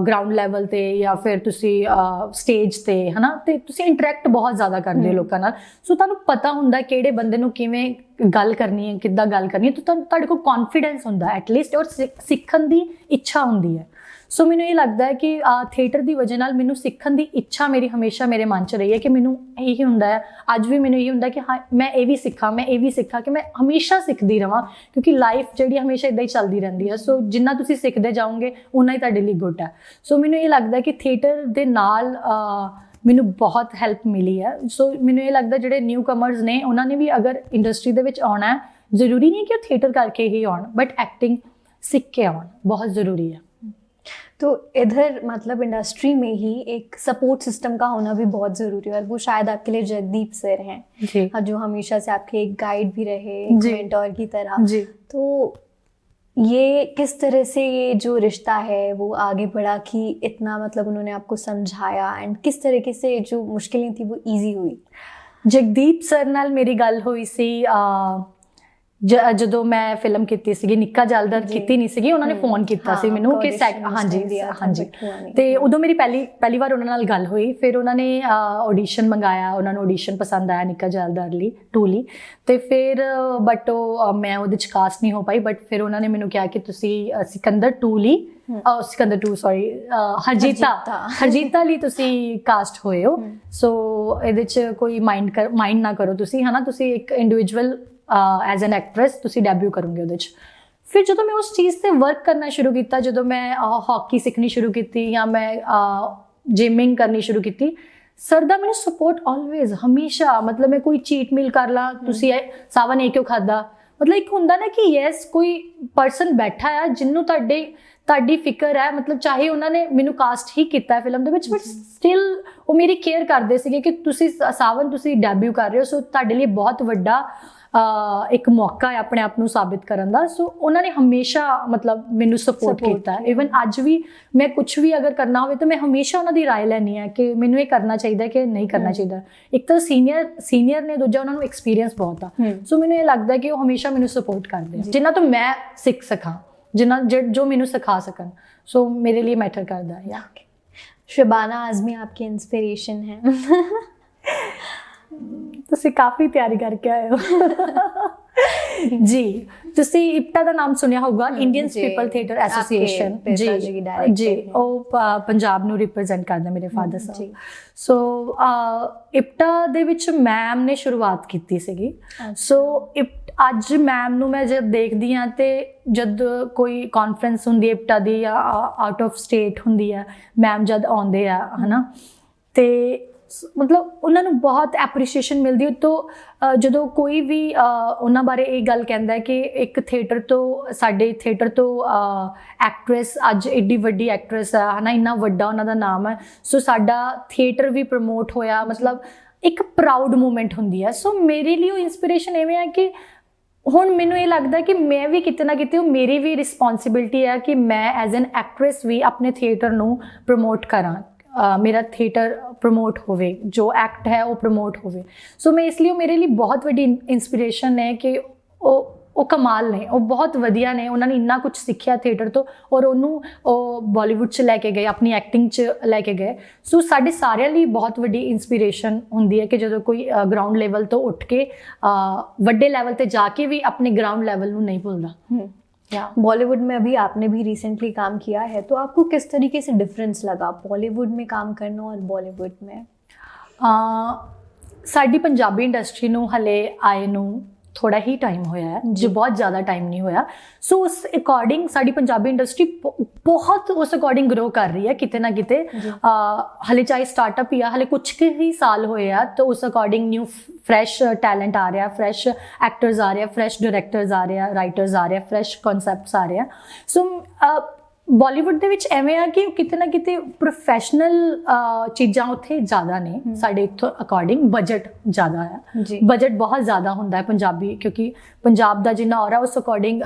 ਗਰਾਊਂਡ ਲੈਵਲ ਤੇ ਜਾਂ ਫਿਰ ਤੁਸੀਂ ਸਟੇਜ ਤੇ, ਹੈ ਨਾ, ਤੇ ਤੁਸੀਂ ਇੰਟਰੈਕਟ ਬਹੁਤ ਜ਼ਿਆਦਾ ਕਰਦੇ ਹੋ ਲੋਕਾਂ ਨਾਲ। ਸੋ ਤੁਹਾਨੂੰ ਪਤਾ ਹੁੰਦਾ ਕਿਹੜੇ ਬੰਦੇ ਨੂੰ ਕਿਵੇਂ ਗੱਲ ਕਰਨੀ ਹੈ, ਕਿੱਦਾਂ ਗੱਲ ਕਰਨੀ ਹੈ, ਤਾਂ ਤੁਹਾਡੇ ਕੋਲ ਕੌਨਫੀਡੈਂਸ ਹੁੰਦਾ ਐਟਲੀਸਟ, ਔਰ ਸਿੱਖਣ ਦੀ ਇੱਛਾ ਹੁੰਦੀ ਹੈ। ਸੋ ਮੈਨੂੰ ਇਹ ਲੱਗਦਾ ਹੈ ਕਿ ਥੀਏਟਰ ਦੀ ਵਜ੍ਹਾ ਨਾਲ ਮੈਨੂੰ ਸਿੱਖਣ ਦੀ ਇੱਛਾ ਮੇਰੀ ਹਮੇਸ਼ਾ ਮੇਰੇ ਮਨ 'ਚ ਰਹੀ ਹੈ, ਕਿ ਮੈਨੂੰ ਇਹੀ ਹੁੰਦਾ ਹੈ, ਅੱਜ ਵੀ ਮੈਨੂੰ ਇਹੀ ਹੁੰਦਾ ਕਿ ਹਾਂ ਮੈਂ ਇਹ ਵੀ ਸਿੱਖਾਂ, ਮੈਂ ਇਹ ਵੀ ਸਿੱਖਾਂ, ਕਿ ਮੈਂ ਹਮੇਸ਼ਾ ਸਿੱਖਦੀ ਰਹਾਂ, ਕਿਉਂਕਿ ਲਾਈਫ ਜਿਹੜੀ ਹਮੇਸ਼ਾ ਇੱਦਾਂ ਹੀ ਚੱਲਦੀ ਰਹਿੰਦੀ ਹੈ। ਸੋ ਜਿੰਨਾ ਤੁਸੀਂ ਸਿੱਖਦੇ ਜਾਓਗੇ ਉਨਾ ਹੀ ਤੁਹਾਡੇ ਲਈ ਗੁੱਡ ਹੈ। ਸੋ ਮੈਨੂੰ ਇਹ ਲੱਗਦਾ ਕਿ ਥੀਏਟਰ ਦੇ ਨਾਲ ਮੈਨੂੰ ਬਹੁਤ ਹੈਲਪ ਮਿਲੀ ਹੈ। ਸੋ ਮੈਨੂੰ ਇਹ ਲੱਗਦਾ ਜਿਹੜੇ ਨਿਊ ਕਮਰਸ ਨੇ, ਉਹਨਾਂ ਨੇ ਵੀ ਅਗਰ ਇੰਡਸਟਰੀ ਦੇ ਵਿੱਚ ਆਉਣਾ ਹੈ, ਜ਼ਰੂਰੀ ਨਹੀਂ ਕਿ ਉਹ ਥੀਏਟਰ ਕਰਕੇ ਹੀ ਆਉਣ, ਬਟ ਐਕਟਿੰਗ ਸਿੱਖ ਕੇ ਆਉਣ, बहुत ज़रूरी है। तो इधर मतलब इंडस्ट्री में ही एक सपोर्ट सिस्टम का होना भी बहुत ज़रूरी है, और वो शायद आपके लिए जगदीप सर हैं जो हमेशा से आपके एक गाइड भी रहे, एक मेंटोर की तरह जी। तो ये किस तरह से ये जो रिश्ता है वो आगे बढ़ा कि इतना मतलब उन्होंने आपको समझाया, एंड किस तरीके से जो मुश्किलें थी वो ईजी हुई? जगदीप सर नाल मेरी गल हुई सी ਜਦੋਂ ਮੈਂ ਫਿਲਮ ਕੀਤੀ ਸੀਗੀ, ਨਿੱਕਾ ਜਲਦਰ ਕੀਤੀ ਨਹੀਂ ਸੀਗੀ, ਉਹਨਾਂ ਨੇ ਫੋਨ ਕੀਤਾ ਸੀ ਮੈਨੂੰ ਕਿ ਹਾਂਜੀ, ਤੇ ਉਦੋਂ ਮੇਰੀ ਪਹਿਲੀ ਵਾਰ ਉਹਨਾਂ ਨਾਲ ਗੱਲ ਹੋਈ। ਫਿਰ ਉਹਨਾਂ ਨੇ ਆਡੀਸ਼ਨ ਮੰਗਾਇਆ, ਉਹਨਾਂ ਨੂੰ ਆਡੀਸ਼ਨ ਪਸੰਦ ਆਇਆ ਨਿੱਕਾ ਜਲਦਰ ਲਈ 2 ਲਈ, ਤੇ ਫਿਰ ਬਟ ਮੈਂ ਉਹਦੇ 'ਚ ਕਾਸਟ ਨਹੀਂ ਹੋ ਪਾਈ। ਬਟ ਫਿਰ ਉਹਨਾਂ ਨੇ ਮੈਨੂੰ ਕਿਹਾ ਕਿ ਤੁਸੀਂ ਸਿਕੰਦਰ 2 ਲਈ ਹਰਜੀਤਾ ਲਈ ਤੁਸੀਂ ਕਾਸਟ ਹੋਏ ਹੋ। ਸੋ ਇਹਦੇ 'ਚ ਕੋਈ ਮਾਈਂਡ ਨਾ ਕਰੋ ਤੁਸੀਂ, ਹੈ ਨਾ, ਤੁਸੀਂ ਇੱਕ ਇੰਡੀਵਿਜੂਅਲ ਐਜ਼ ਐਨ ਐਕਟਰੈਸ ਤੁਸੀਂ ਡੈਬਿਊ ਕਰੋਗੇ ਉਹਦੇ 'ਚ। ਫਿਰ ਜਦੋਂ ਮੈਂ ਉਸ ਚੀਜ਼ 'ਤੇ ਵਰਕ ਕਰਨਾ ਸ਼ੁਰੂ ਕੀਤਾ, ਜਦੋਂ ਮੈਂ ਹਾਕੀ ਸਿੱਖਣੀ ਸ਼ੁਰੂ ਕੀਤੀ ਜਾਂ ਮੈਂ ਜਿਮਿੰਗ ਕਰਨੀ ਸ਼ੁਰੂ ਕੀਤੀ, ਸਰ ਦਾ ਮੈਨੂੰ ਸਪੋਰਟ ਆਲਵੇਜ਼, ਹਮੇਸ਼ਾ। ਮਤਲਬ ਮੈਂ ਕੋਈ ਚੀਟ ਮੀਲ ਕਰ ਲਾਂ, ਤੁਸੀਂ ਸਾਵਨ ਇਹ ਕਿਉਂ ਖਾਧਾ, ਮਤਲਬ ਇੱਕ ਹੁੰਦਾ ਨਾ ਕਿ ਯੈਸ ਕੋਈ ਪਰਸਨ ਬੈਠਾ ਆ ਜਿਹਨੂੰ ਤੁਹਾਡੀ ਫਿਕਰ ਹੈ, ਮਤਲਬ ਚਾਹੇ ਉਹਨਾਂ ਨੇ ਮੈਨੂੰ ਕਾਸਟ ਹੀ ਕੀਤਾ ਹੈ ਫਿਲਮ ਦੇ ਵਿੱਚ, ਬਟ ਸਟਿਲ ਉਹ ਮੇਰੀ ਕੇਅਰ ਕਰਦੇ ਸੀਗੇ ਕਿ ਤੁਸੀਂ ਸਾਵਨ ਤੁਸੀਂ ਡੈਬਿਊ ਕਰ ਰਹੇ ਹੋ, ਸੋ ਤੁਹਾਡੇ ਲਈ ਬਹੁਤ ਵੱਡਾ ਇੱਕ ਮੌਕਾ ਹੈ ਆਪਣੇ ਆਪ ਨੂੰ ਸਾਬਿਤ ਕਰਨ ਦਾ। ਸੋ ਉਹਨਾਂ ਨੇ ਹਮੇਸ਼ਾ ਮਤਲਬ ਮੈਨੂੰ ਸਪੋਰਟ ਕੀਤਾ। ਇਵਨ ਅੱਜ ਵੀ ਮੈਂ ਕੁਝ ਵੀ ਅਗਰ ਕਰਨਾ ਹੋਵੇ ਤਾਂ ਮੈਂ ਹਮੇਸ਼ਾ ਉਹਨਾਂ ਦੀ ਰਾਏ ਲੈਣੀ ਹੈ ਕਿ ਮੈਨੂੰ ਇਹ ਕਰਨਾ ਚਾਹੀਦਾ ਕਿ ਨਹੀਂ ਕਰਨਾ ਚਾਹੀਦਾ। ਇੱਕ ਤਾਂ ਸੀਨੀਅਰ ਨੇ, ਦੂਜਾ ਉਹਨਾਂ ਨੂੰ ਐਕਸਪੀਰੀਅੰਸ ਬਹੁਤ ਆ। ਸੋ ਮੈਨੂੰ ਇਹ ਲੱਗਦਾ ਕਿ ਉਹ ਹਮੇਸ਼ਾ ਮੈਨੂੰ ਸਪੋਰਟ ਕਰਦੇ ਆ, ਜਿਨ੍ਹਾਂ ਤੋਂ ਮੈਂ ਸਿੱਖ ਸਕਾਂ, जो मैनू सिखा सकन। सो मेरे लिए मैटर करता है। शबाना आज़मी आपकी इंस्पिरेशन है। तुसी काफ़ी तैयारी करके आए हो। जी, तुसी इप्टा का नाम सुनिया होगा, इंडियन पीपल थिएटर एसोसीएशन। जी वो पंजाब नू रिप्रजेंट करदा मेरे फादर साहब। सो इप्टा दे विच मैम ने शुरुआत की सीगी। सो ਅੱਜ ਮੈਮ ਨੂੰ ਮੈਂ ਜਦ ਦੇਖਦੀ ਹਾਂ ਤੇ ਜਦ ਕੋਈ ਕਾਨਫਰੰਸ ਹੁੰਦੀ ਹੈ ਇਪਟਾ ਦੀ ਜਾਂ ਆਊਟ ਆਫ ਸਟੇਟ ਹੁੰਦੀ ਹੈ, ਮੈਮ ਜਦ ਆਉਂਦੇ ਆ ਹੈ ਨਾ, ਤੇ ਮਤਲਬ ਉਹਨਾਂ ਨੂੰ ਬਹੁਤ ਐਪਰੀਸ਼ੀਏਸ਼ਨ ਮਿਲਦੀ ਹੈ। ਤੋਂ ਜਦੋਂ ਕੋਈ ਵੀ ਉਹਨਾਂ ਬਾਰੇ ਇਹ ਗੱਲ ਕਹਿੰਦਾ ਹੈ ਕਿ ਇੱਕ ਥੀਏਟਰ ਤੋਂ, ਸਾਡੇ ਥੀਏਟਰ ਤੋਂ ਐਕਟਰੈਸ ਅੱਜ ਏਡੀ ਵੱਡੀ ਐਕਟਰੈਸ ਹੈ ਹੈ ਨਾ, ਇੰਨਾ ਵੱਡਾ ਉਹਨਾਂ ਦਾ ਨਾਮ ਹੈ, ਸੋ ਸਾਡਾ ਥੀਏਟਰ ਵੀ ਪ੍ਰਮੋਟ ਹੋਇਆ, ਮਤਲਬ ਇੱਕ ਪ੍ਰਾਊਡ ਮੂਮੈਂਟ ਹੁੰਦੀ ਹੈ। ਸੋ ਮੇਰੇ ਲਈ ਉਹ ਇੰਸਪੀਰੇਸ਼ਨ ਐਵੇਂ ਹੈ ਕਿ ਹੁਣ ਮੈਨੂੰ ਇਹ ਲੱਗਦਾ ਕਿ ਮੈਂ ਵੀ ਕਿਤੇ ਨਾ ਕਿਤੇ, ਉਹ ਮੇਰੀ ਵੀ ਰਿਸਪੌਂਸਿਬਿਲਿਟੀ ਹੈ ਕਿ ਮੈਂ ਐਜ਼ ਐਨ ਐਕਟਰੈਸ ਵੀ ਆਪਣੇ ਥੀਏਟਰ ਨੂੰ ਪ੍ਰਮੋਟ ਕਰਾਂ, ਮੇਰਾ ਥੀਏਟਰ ਪ੍ਰਮੋਟ ਹੋਵੇ, ਜੋ ਐਕਟ ਹੈ ਉਹ ਪ੍ਰਮੋਟ ਹੋਵੇ। ਸੋ ਮੈਂ ਇਸ ਲਈ, ਉਹ ਮੇਰੇ ਲਈ ਬਹੁਤ ਵੱਡੀ ਇੰਸਪੀਰੇਸ਼ਨ ਹੈ ਕਿ ਉਹ ਕਮਾਲ ਨੇ, ਉਹ ਬਹੁਤ ਵਧੀਆ ਨੇ, ਉਹਨਾਂ ਨੇ ਇੰਨਾ ਕੁਝ ਸਿੱਖਿਆ ਥੀਏਟਰ ਤੋਂ ਔਰ ਉਹਨੂੰ ਉਹ ਬਾਲੀਵੁੱਡ 'ਚ ਲੈ ਕੇ ਗਏ, ਆਪਣੀ ਐਕਟਿੰਗ 'ਚ ਲੈ ਕੇ ਗਏ। ਸੋ ਸਾਡੇ ਸਾਰਿਆਂ ਲਈ ਬਹੁਤ ਵੱਡੀ ਇੰਸਪੀਰੇਸ਼ਨ ਹੁੰਦੀ ਹੈ ਕਿ ਜਦੋਂ ਕੋਈ ਗਰਾਊਂਡ ਲੈਵਲ ਤੋਂ ਉੱਠ ਕੇ ਵੱਡੇ ਲੈਵਲ ਤੇ ਜਾ ਕੇ ਵੀ ਆਪਣੇ ग्राउंड लेवल ਨੂੰ नहीं भूलता। बॉलीवुड में अभी आपने भी रिसेंटली काम किया है, तो आपको किस तरीके से डिफरेंस लगा बॉलीवुड में काम करना और बॉलीवुड में? साडी पंजाबी इंडस्ट्री ਨੂੰ हले आए ਨੂੰ थोड़ा ही टाइम होया है, जो बहुत ज़्यादा टाइम नहीं होया। सो उस अकॉर्डिंग साड़ी पंजाबी इंडस्ट्री बहुत उस अकॉर्डिंग ग्रो कर रही है किते ना किते। हले चाहे स्टार्टअप ही आ, हले कुछ के ही साल होए आ, तो उस अकॉर्डिंग न्यू फ्रैश टैलेंट आ रहा, फ्रैश एक्टर्स आ रहे हैं, फ्रैश डायरैक्टर्स आ रहे हैं, राइटर्स आ रहे हैं, फ्रैश कॉन्सैप्ट्स आ रहे हैं। सो बॉलीवुड ਦੇ ਵਿੱਚ ਐਵੇਂ ਆ ਕਿ ਕਿਤੇ ਨਾ ਕਿਤੇ ਪ੍ਰੋਫੈਸ਼ਨਲ ਚੀਜ਼ਾਂ ਉੱਥੇ ਜ਼ਿਆਦਾ ਨੇ, ਸਾਡੇ ਇੱਥੋਂ ਅਕੋਰਡਿੰਗ ਬਜਟ ਜ਼ਿਆਦਾ ਹੈ, ਬਜਟ ਬਹੁਤ ਜ਼ਿਆਦਾ ਹੁੰਦਾ ਹੈ ਪੰਜਾਬੀ, ਕਿਉਂਕਿ ਪੰਜਾਬ ਦਾ ਜਿੰਨਾ ਔਰ ਹੈ ਉਸ ਅਕੋਰਡਿੰਗ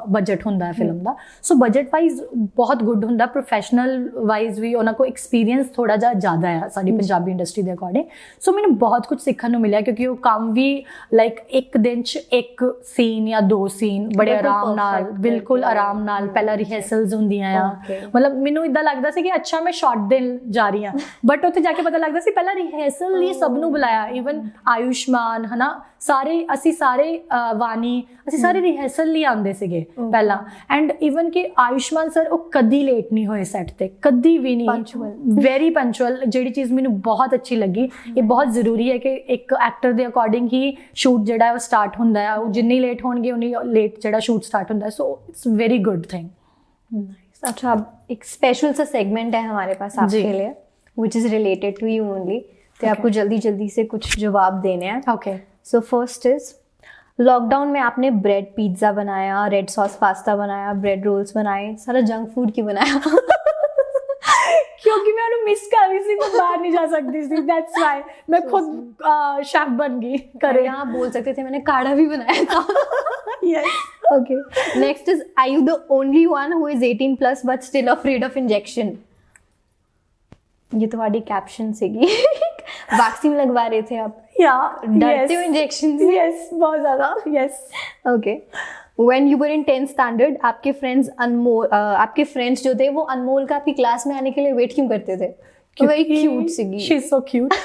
ਬਜਟ ਹੁੰਦਾ ਹੈ ਫਿਲਮ ਦਾ। ਸੋ ਬਜਟ ਵਾਈਜ਼ ਬਹੁਤ ਗੁੱਡ ਹੁੰਦਾ, ਪ੍ਰੋਫੈਸ਼ਨਲ ਵਾਈਜ਼ ਵੀ ਉਹਨਾਂ ਕੋਲ ਐਕਸਪੀਰੀਅੰਸ ਥੋੜਾ ਜਿਹਾ ਜ਼ਿਆਦਾ ਹੈ ਸਾਡੀ ਪੰਜਾਬੀ ਇੰਡਸਟਰੀ ਦੇ ਅਕੋਰਡਿੰਗ। ਸੋ ਮੈਨੂੰ ਬਹੁਤ ਕੁਝ ਸਿੱਖਣ ਨੂੰ ਮਿਲਿਆ, ਕਿਉਂਕਿ ਉਹ ਕੰਮ ਵੀ ਲਾਈਕ ਇੱਕ ਦਿਨ 'ਚ ਇੱਕ ਸੀਨ ਜਾਂ 2 ਸੀਨ ਬੜੇ ਆਰਾਮ ਨਾਲ, ਬਿਲਕੁਲ ਆਰਾਮ ਨਾਲ, ਪਹਿਲਾਂ ਰਿਹਰਸਲਸ ਹੁੰਦੀਆਂ ਆ। ਮਤਲਬ ਮੈਨੂੰ ਇਦਾਂ ਲੱਗਦਾ ਸੀ ਕਿ ਅੱਛਾ ਮੈਂ ਸ਼ਾਰਟ ਦੇਣ ਜਾ ਰਹੀ ਹਾਂ, ਬਟ ਉੱਥੇ ਜਾ ਕੇ ਪਤਾ ਲੱਗਦਾ ਸੀ ਪਹਿਲਾਂ ਰਿਹਰਸਲ ਲਈ ਸਭ ਨੂੰ ਬੁਲਾਇਆ, ਈਵਨ ਆਯੁਸ਼ਮਾਨ ਹੈ ਨਾ, ਅਸੀਂ ਸਾਰੇ ਵਾਨੀ, ਅਸੀਂ ਸਾਰੇ ਰਿਹਰਸਲ ਲਈ ਆਉਂਦੇ ਸੀਗੇ ਪਹਿਲਾਂ। ਐਂਡ ਈਵਨ ਕਿ ਆਯੁਸ਼ਮਾਨ ਸਰ ਉਹ ਕਦੀ ਲੇਟ ਨਹੀਂ ਹੋਏ ਸੈੱਟ ਤੇ, ਕਦੀ ਵੀ ਨਹੀਂ, ਵੈਰੀ ਪੰਚੁਅਲ, ਜਿਹੜੀ ਚੀਜ਼ ਮੈਨੂੰ ਬਹੁਤ ਅੱਛੀ ਲੱਗੀ। ਇਹ ਬਹੁਤ ਜ਼ਰੂਰੀ ਹੈ ਕਿ ਇੱਕ ਐਕਟਰ ਦੇ ਅਕੋਰਡਿੰਗ ਹੀ ਸ਼ੂਟ ਜਿਹੜਾ ਉਹ ਸਟਾਰਟ ਹੁੰਦਾ ਹੈ, ਉਹ ਜਿੰਨੀ ਲੇਟ ਹੋਣਗੇ ਉਨੀ ਲੇਟ ਜਿਹੜਾ ਸ਼ੂਟ ਸਟਾर्ट ਹੁੰਦਾ है। So it's very good thing. अच्छा, अब एक स्पेशल सा सेगमेंट है हमारे पास आपके लिए, which is related to you only, तो आपको जल्दी जल्दी से कुछ जवाब देने हैं। Okay, so first is, lockdown में आपने ब्रेड पिज्ज़ा बनाया, रेड सॉस पास्ता बनाया, ब्रेड रोल्स बनाए, सारा जंक फूड क्यों बनाया? क्योंकि मैं उन्हें मिस कर रही थी, मैं बाहर नहीं जा सकती थी, दैट्स व्हाई मैं खुद शेफ बन गई। करे यहाँ बोल सकते थे मैंने काढ़ा भी बनाया था। Yes, okay. Next is, are you the only one who is 18+ but still afraid of injection? ये तुम्हारी कैप्शन सीगी। वैक्सीन लगवा रहे थे आप? या डरते हो इंजेक्शन से? यस, बहुत ज़्यादा। Yes, okay. When you were in 10th standard, आपके फ्रेंड्स जो थे वो अनमोल का आपकी क्लास में आने के लिए वेट क्यों करते थे? Very cute ਸੀਗੀ। She is so cute.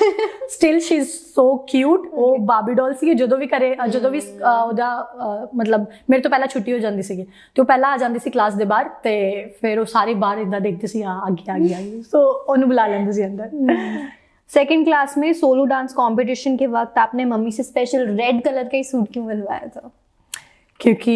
Still she is so cute. ਉਹ ਬਾਬੀ ਡੋਲ ਸੀ, ਜਦੋਂ ਵੀ ਕਰੇ, ਜਦੋਂ ਵੀ ਉਹਦਾ ਮਤਲਬ ਮੇਰੇ ਤੋਂ ਪਹਿਲਾਂ ਛੁੱਟੀ ਹੋ ਜਾਂਦੀ ਸੀਗੀ ਤੇ ਉਹ ਪਹਿਲਾਂ ਆ ਜਾਂਦੀ ਸੀ ਕਲਾਸ ਦੇ ਬਾਹਰ, ਤੇ ਫਿਰ ਉਹ ਸਾਰੇ ਬਾਹਰ ਇਦਾਂ ਦੇਖਦੇ ਸੀ, ਆ ਗਈ, ਸੋ ਉਹਨੂੰ ਬੁਲਾ ਲੈਂਦੇ ਸੀ ਅੰਦਰ। सेकेंड क्लास में सोलो डांस कंपटीशन के वक्त आपने मम्मी से स्पेशल रेड कलर का ही सूट क्यों बनवाया था? क्योंकि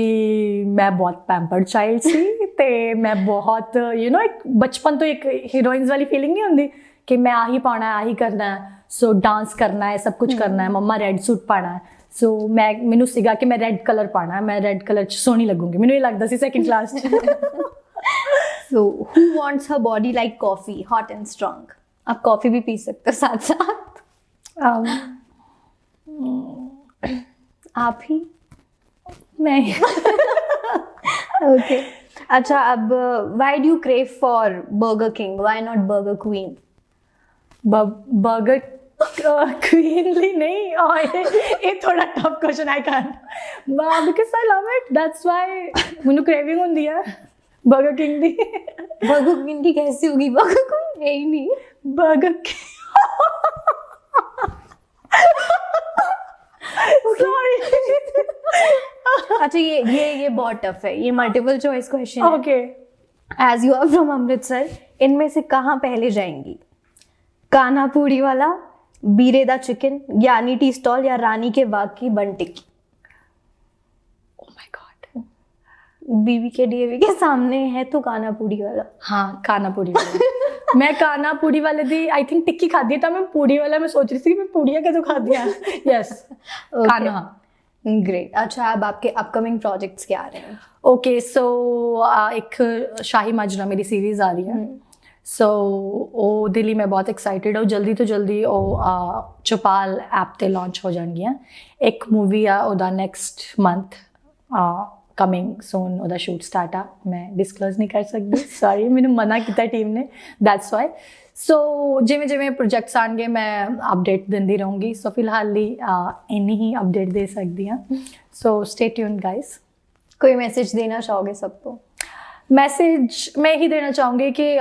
मैं बहुत पैम्पर्ड चाइल्ड सी, ते मैं बहुत एक बचपन तो एक हीरोइंस वाली फीलिंग नहीं होंगी कि मैं आही पाना है, आही करना है, सो डांस करना है, सब कुछ करना है, मम्मा रेड सूट पाना है, सो मैनू सीगा कि मैं रेड कलर पाना है, मैं रेड कलर च सोहनी लगूंगी, मैनू ये लगता सी सेकंड क्लास च। So who wants her body like coffee, hot and strong? आप कॉफी भी पी सकते हो साथ साथ। आप ही? मैं ओके अच्छा, अब why do you crave for Burger King, why not burger queen? Burger क्वीनली नहीं, ये थोड़ा tough question I can, because I love it, that's why ਮੈਨੂੰ क्रेविंग ਹੁੰਦੀ ਹੈ बर्गर किंग ਦੀ। बर्गर क्वीन की कैसी होगी, बर्गर क्वीन है ही नहीं। Burger sorry. अच्छा ये बहुत टफ है, ये मल्टीपल चॉइस क्वेश्चन है। Okay, as you are from Amritsar, इनमें से कहाँ पहले जाएंगी? कान्हा पूड़ी वाला, बीरे दा चिकन, ज्ञानी टी स्टॉल या रानी के बाग की बन टिक्की? ओह माय गॉड, बीबी के डीएवी के सामने है तो कान्हा पूड़ी वाला। हाँ कान्हा पूड़ी वाला। मैं कान्हा पूड़ी वाले दी आई थिंक टिक्की खादी है, तो मैं पूड़ी वाला मैं सोच रही थी कि मैं पूड़ियाँ कैसे खादी है। यस कान्हा। ग्रेट। अच्छा अब आपके अपकमिंग प्रोजेक्ट्स क्या आ रहे हैं? ओके सो एक शाही माजरा मेरी सीरीज आ रही है, सो ਉਹ ਦੇ ਲਈ ਮੈਂ ਬਹੁਤ ਐਕਸਾਈਟਿਡ ਹਾਂ। ਜਲਦੀ ਤੋਂ ਜਲਦੀ ਉਹ ਚੌਪਾਲ ਐਪ ਤੇ ਲਾਂਚ ਹੋ ਜਾਣਗੀਆਂ। ਇੱਕ ਮੂਵੀ ਆ ਉਹਦਾ ਨੈਕਸਟ ਮੰਥ ਕਮਿੰਗ ਸੂਨ, ਉਹਦਾ ਸ਼ੂਟ ਸਟਾਰਟ ਆ, ਮੈਂ ਡਿਸਕਲੋਜ਼ ਨਹੀਂ ਕਰ ਸਕਦੀ, ਸੌਰੀ ਮੈਨੂੰ ਮਨਾ ਕੀਤਾ ਟੀਮ ਨੇ, ਦੈਟਸ ਵਾਈ। ਸੋ ਜਿਵੇਂ ਜਿਵੇਂ ਪ੍ਰੋਜੈਕਟਸ ਆਉਣਗੇ ਮੈਂ ਅਪਡੇਟ ਦਿੰਦੀ ਰਹੂੰਗੀ। ਸੋ ਫਿਲਹਾਲ ਲਈ ਇੰਨੀ ਹੀ ਅਪਡੇਟ ਦੇ ਸਕਦੀ ਹਾਂ। ਸੋ ਸਟੇ ਟਿਊਨਡ ਗਾਇਸ। कोई मैसेज देना चाहोगे सबको? ਮੈਸੇਜ ਮੈਂ ਇਹੀ ਦੇਣਾ ਚਾਹੂੰਗੀ ਕਿ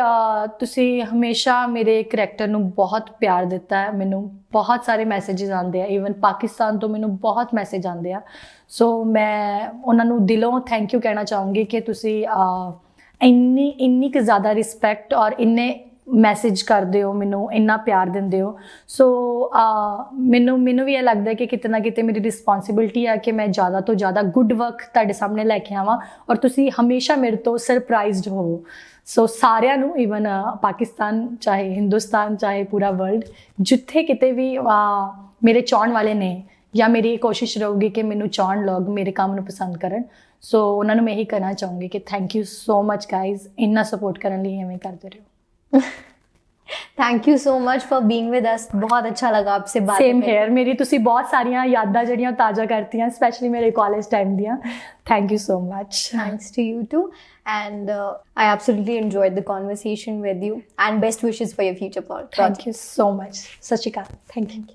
ਤੁਸੀਂ ਹਮੇਸ਼ਾ ਮੇਰੇ ਕਰੈਕਟਰ ਨੂੰ ਬਹੁਤ ਪਿਆਰ ਦਿੱਤਾ ਹੈ। ਮੈਨੂੰ ਬਹੁਤ ਸਾਰੇ ਮੈਸੇजेस ਆਉਂਦੇ ਆ, ਈਵਨ ਪਾਕਿਸਤਾਨ ਤੋਂ ਮੈਨੂੰ ਬਹੁਤ ਮੈਸੇਜ ਆਉਂਦੇ ਆ। ਸੋ ਮੈਂ ਉਹਨਾਂ ਨੂੰ ਦਿਲੋਂ ਥੈਂਕ ਯੂ ਕਹਿਣਾ ਚਾਹੂੰਗੀ ਕਿ ਤੁਸੀਂ ਇੰਨੀ ਕੁ ਜ਼ਿਆਦਾ ਰਿਸਪੈਕਟ ਔਰ ਇੰਨੇ ਮੈਸੇਜ ਕਰਦੇ ਹੋ, ਮੈਨੂੰ ਇੰਨਾ ਪਿਆਰ ਦਿੰਦੇ ਹੋ। ਸੋ ਮੈਨੂੰ ਵੀ ਇਹ ਲੱਗਦਾ ਕਿ ਕਿਤੇ ਨਾ ਕਿਤੇ ਮੇਰੀ ਰਿਸਪੌਂਸਿਬਿਲਿਟੀ ਹੈ ਕਿ ਮੈਂ ਜ਼ਿਆਦਾ ਤੋਂ ਜ਼ਿਆਦਾ ਗੁੱਡ ਵਰਕ ਤੁਹਾਡੇ ਸਾਹਮਣੇ ਲੈ ਕੇ ਆਵਾਂ ਔਰ ਤੁਸੀਂ ਹਮੇਸ਼ਾ ਮੇਰੇ ਤੋਂ ਸਰਪ੍ਰਾਈਜ਼ਡ ਹੋਵੋ। ਸੋ ਸਾਰਿਆਂ ਨੂੰ, ਈਵਨ ਪਾਕਿਸਤਾਨ ਚਾਹੇ ਹਿੰਦੁਸਤਾਨ ਚਾਹੇ ਪੂਰਾ ਵਰਲਡ, ਜਿੱਥੇ ਕਿਤੇ ਵੀ ਮੇਰੇ ਚਾਹਣ ਵਾਲੇ ਨੇ ਜਾਂ ਮੇਰੀ ਇਹ ਕੋਸ਼ਿਸ਼ ਰਹੂਗੀ ਕਿ ਮੈਨੂੰ ਚਾਹਣ ਲੋਕ ਮੇਰੇ ਕੰਮ ਨੂੰ ਪਸੰਦ ਕਰਨ। ਸੋ ਉਹਨਾਂ ਨੂੰ ਮੈਂ ਇਹੀ ਕਹਿਣਾ ਚਾਹੂੰਗੀ ਕਿ thank you so much guys, ਇੰਨਾ ਸਪੋਰਟ ਕਰਨ ਲਈ ਐਵੇਂ ਕਰਦੇ ਰਹੋ। Thank you so much for being with us, बहुत अच्छा लगा आपसे बात सेम हेयर। मेरी तुसी बहुत सारियां यादां जड़ियां ताज़ा करतियां, स्पेशली मेरे कॉलेज टाइम दियां। Thank you so much. Thanks to you too, and I absolutely enjoyed the conversation with you, and best wishes for your future project. Thank you so much. सत श्री अकाल। Thank you.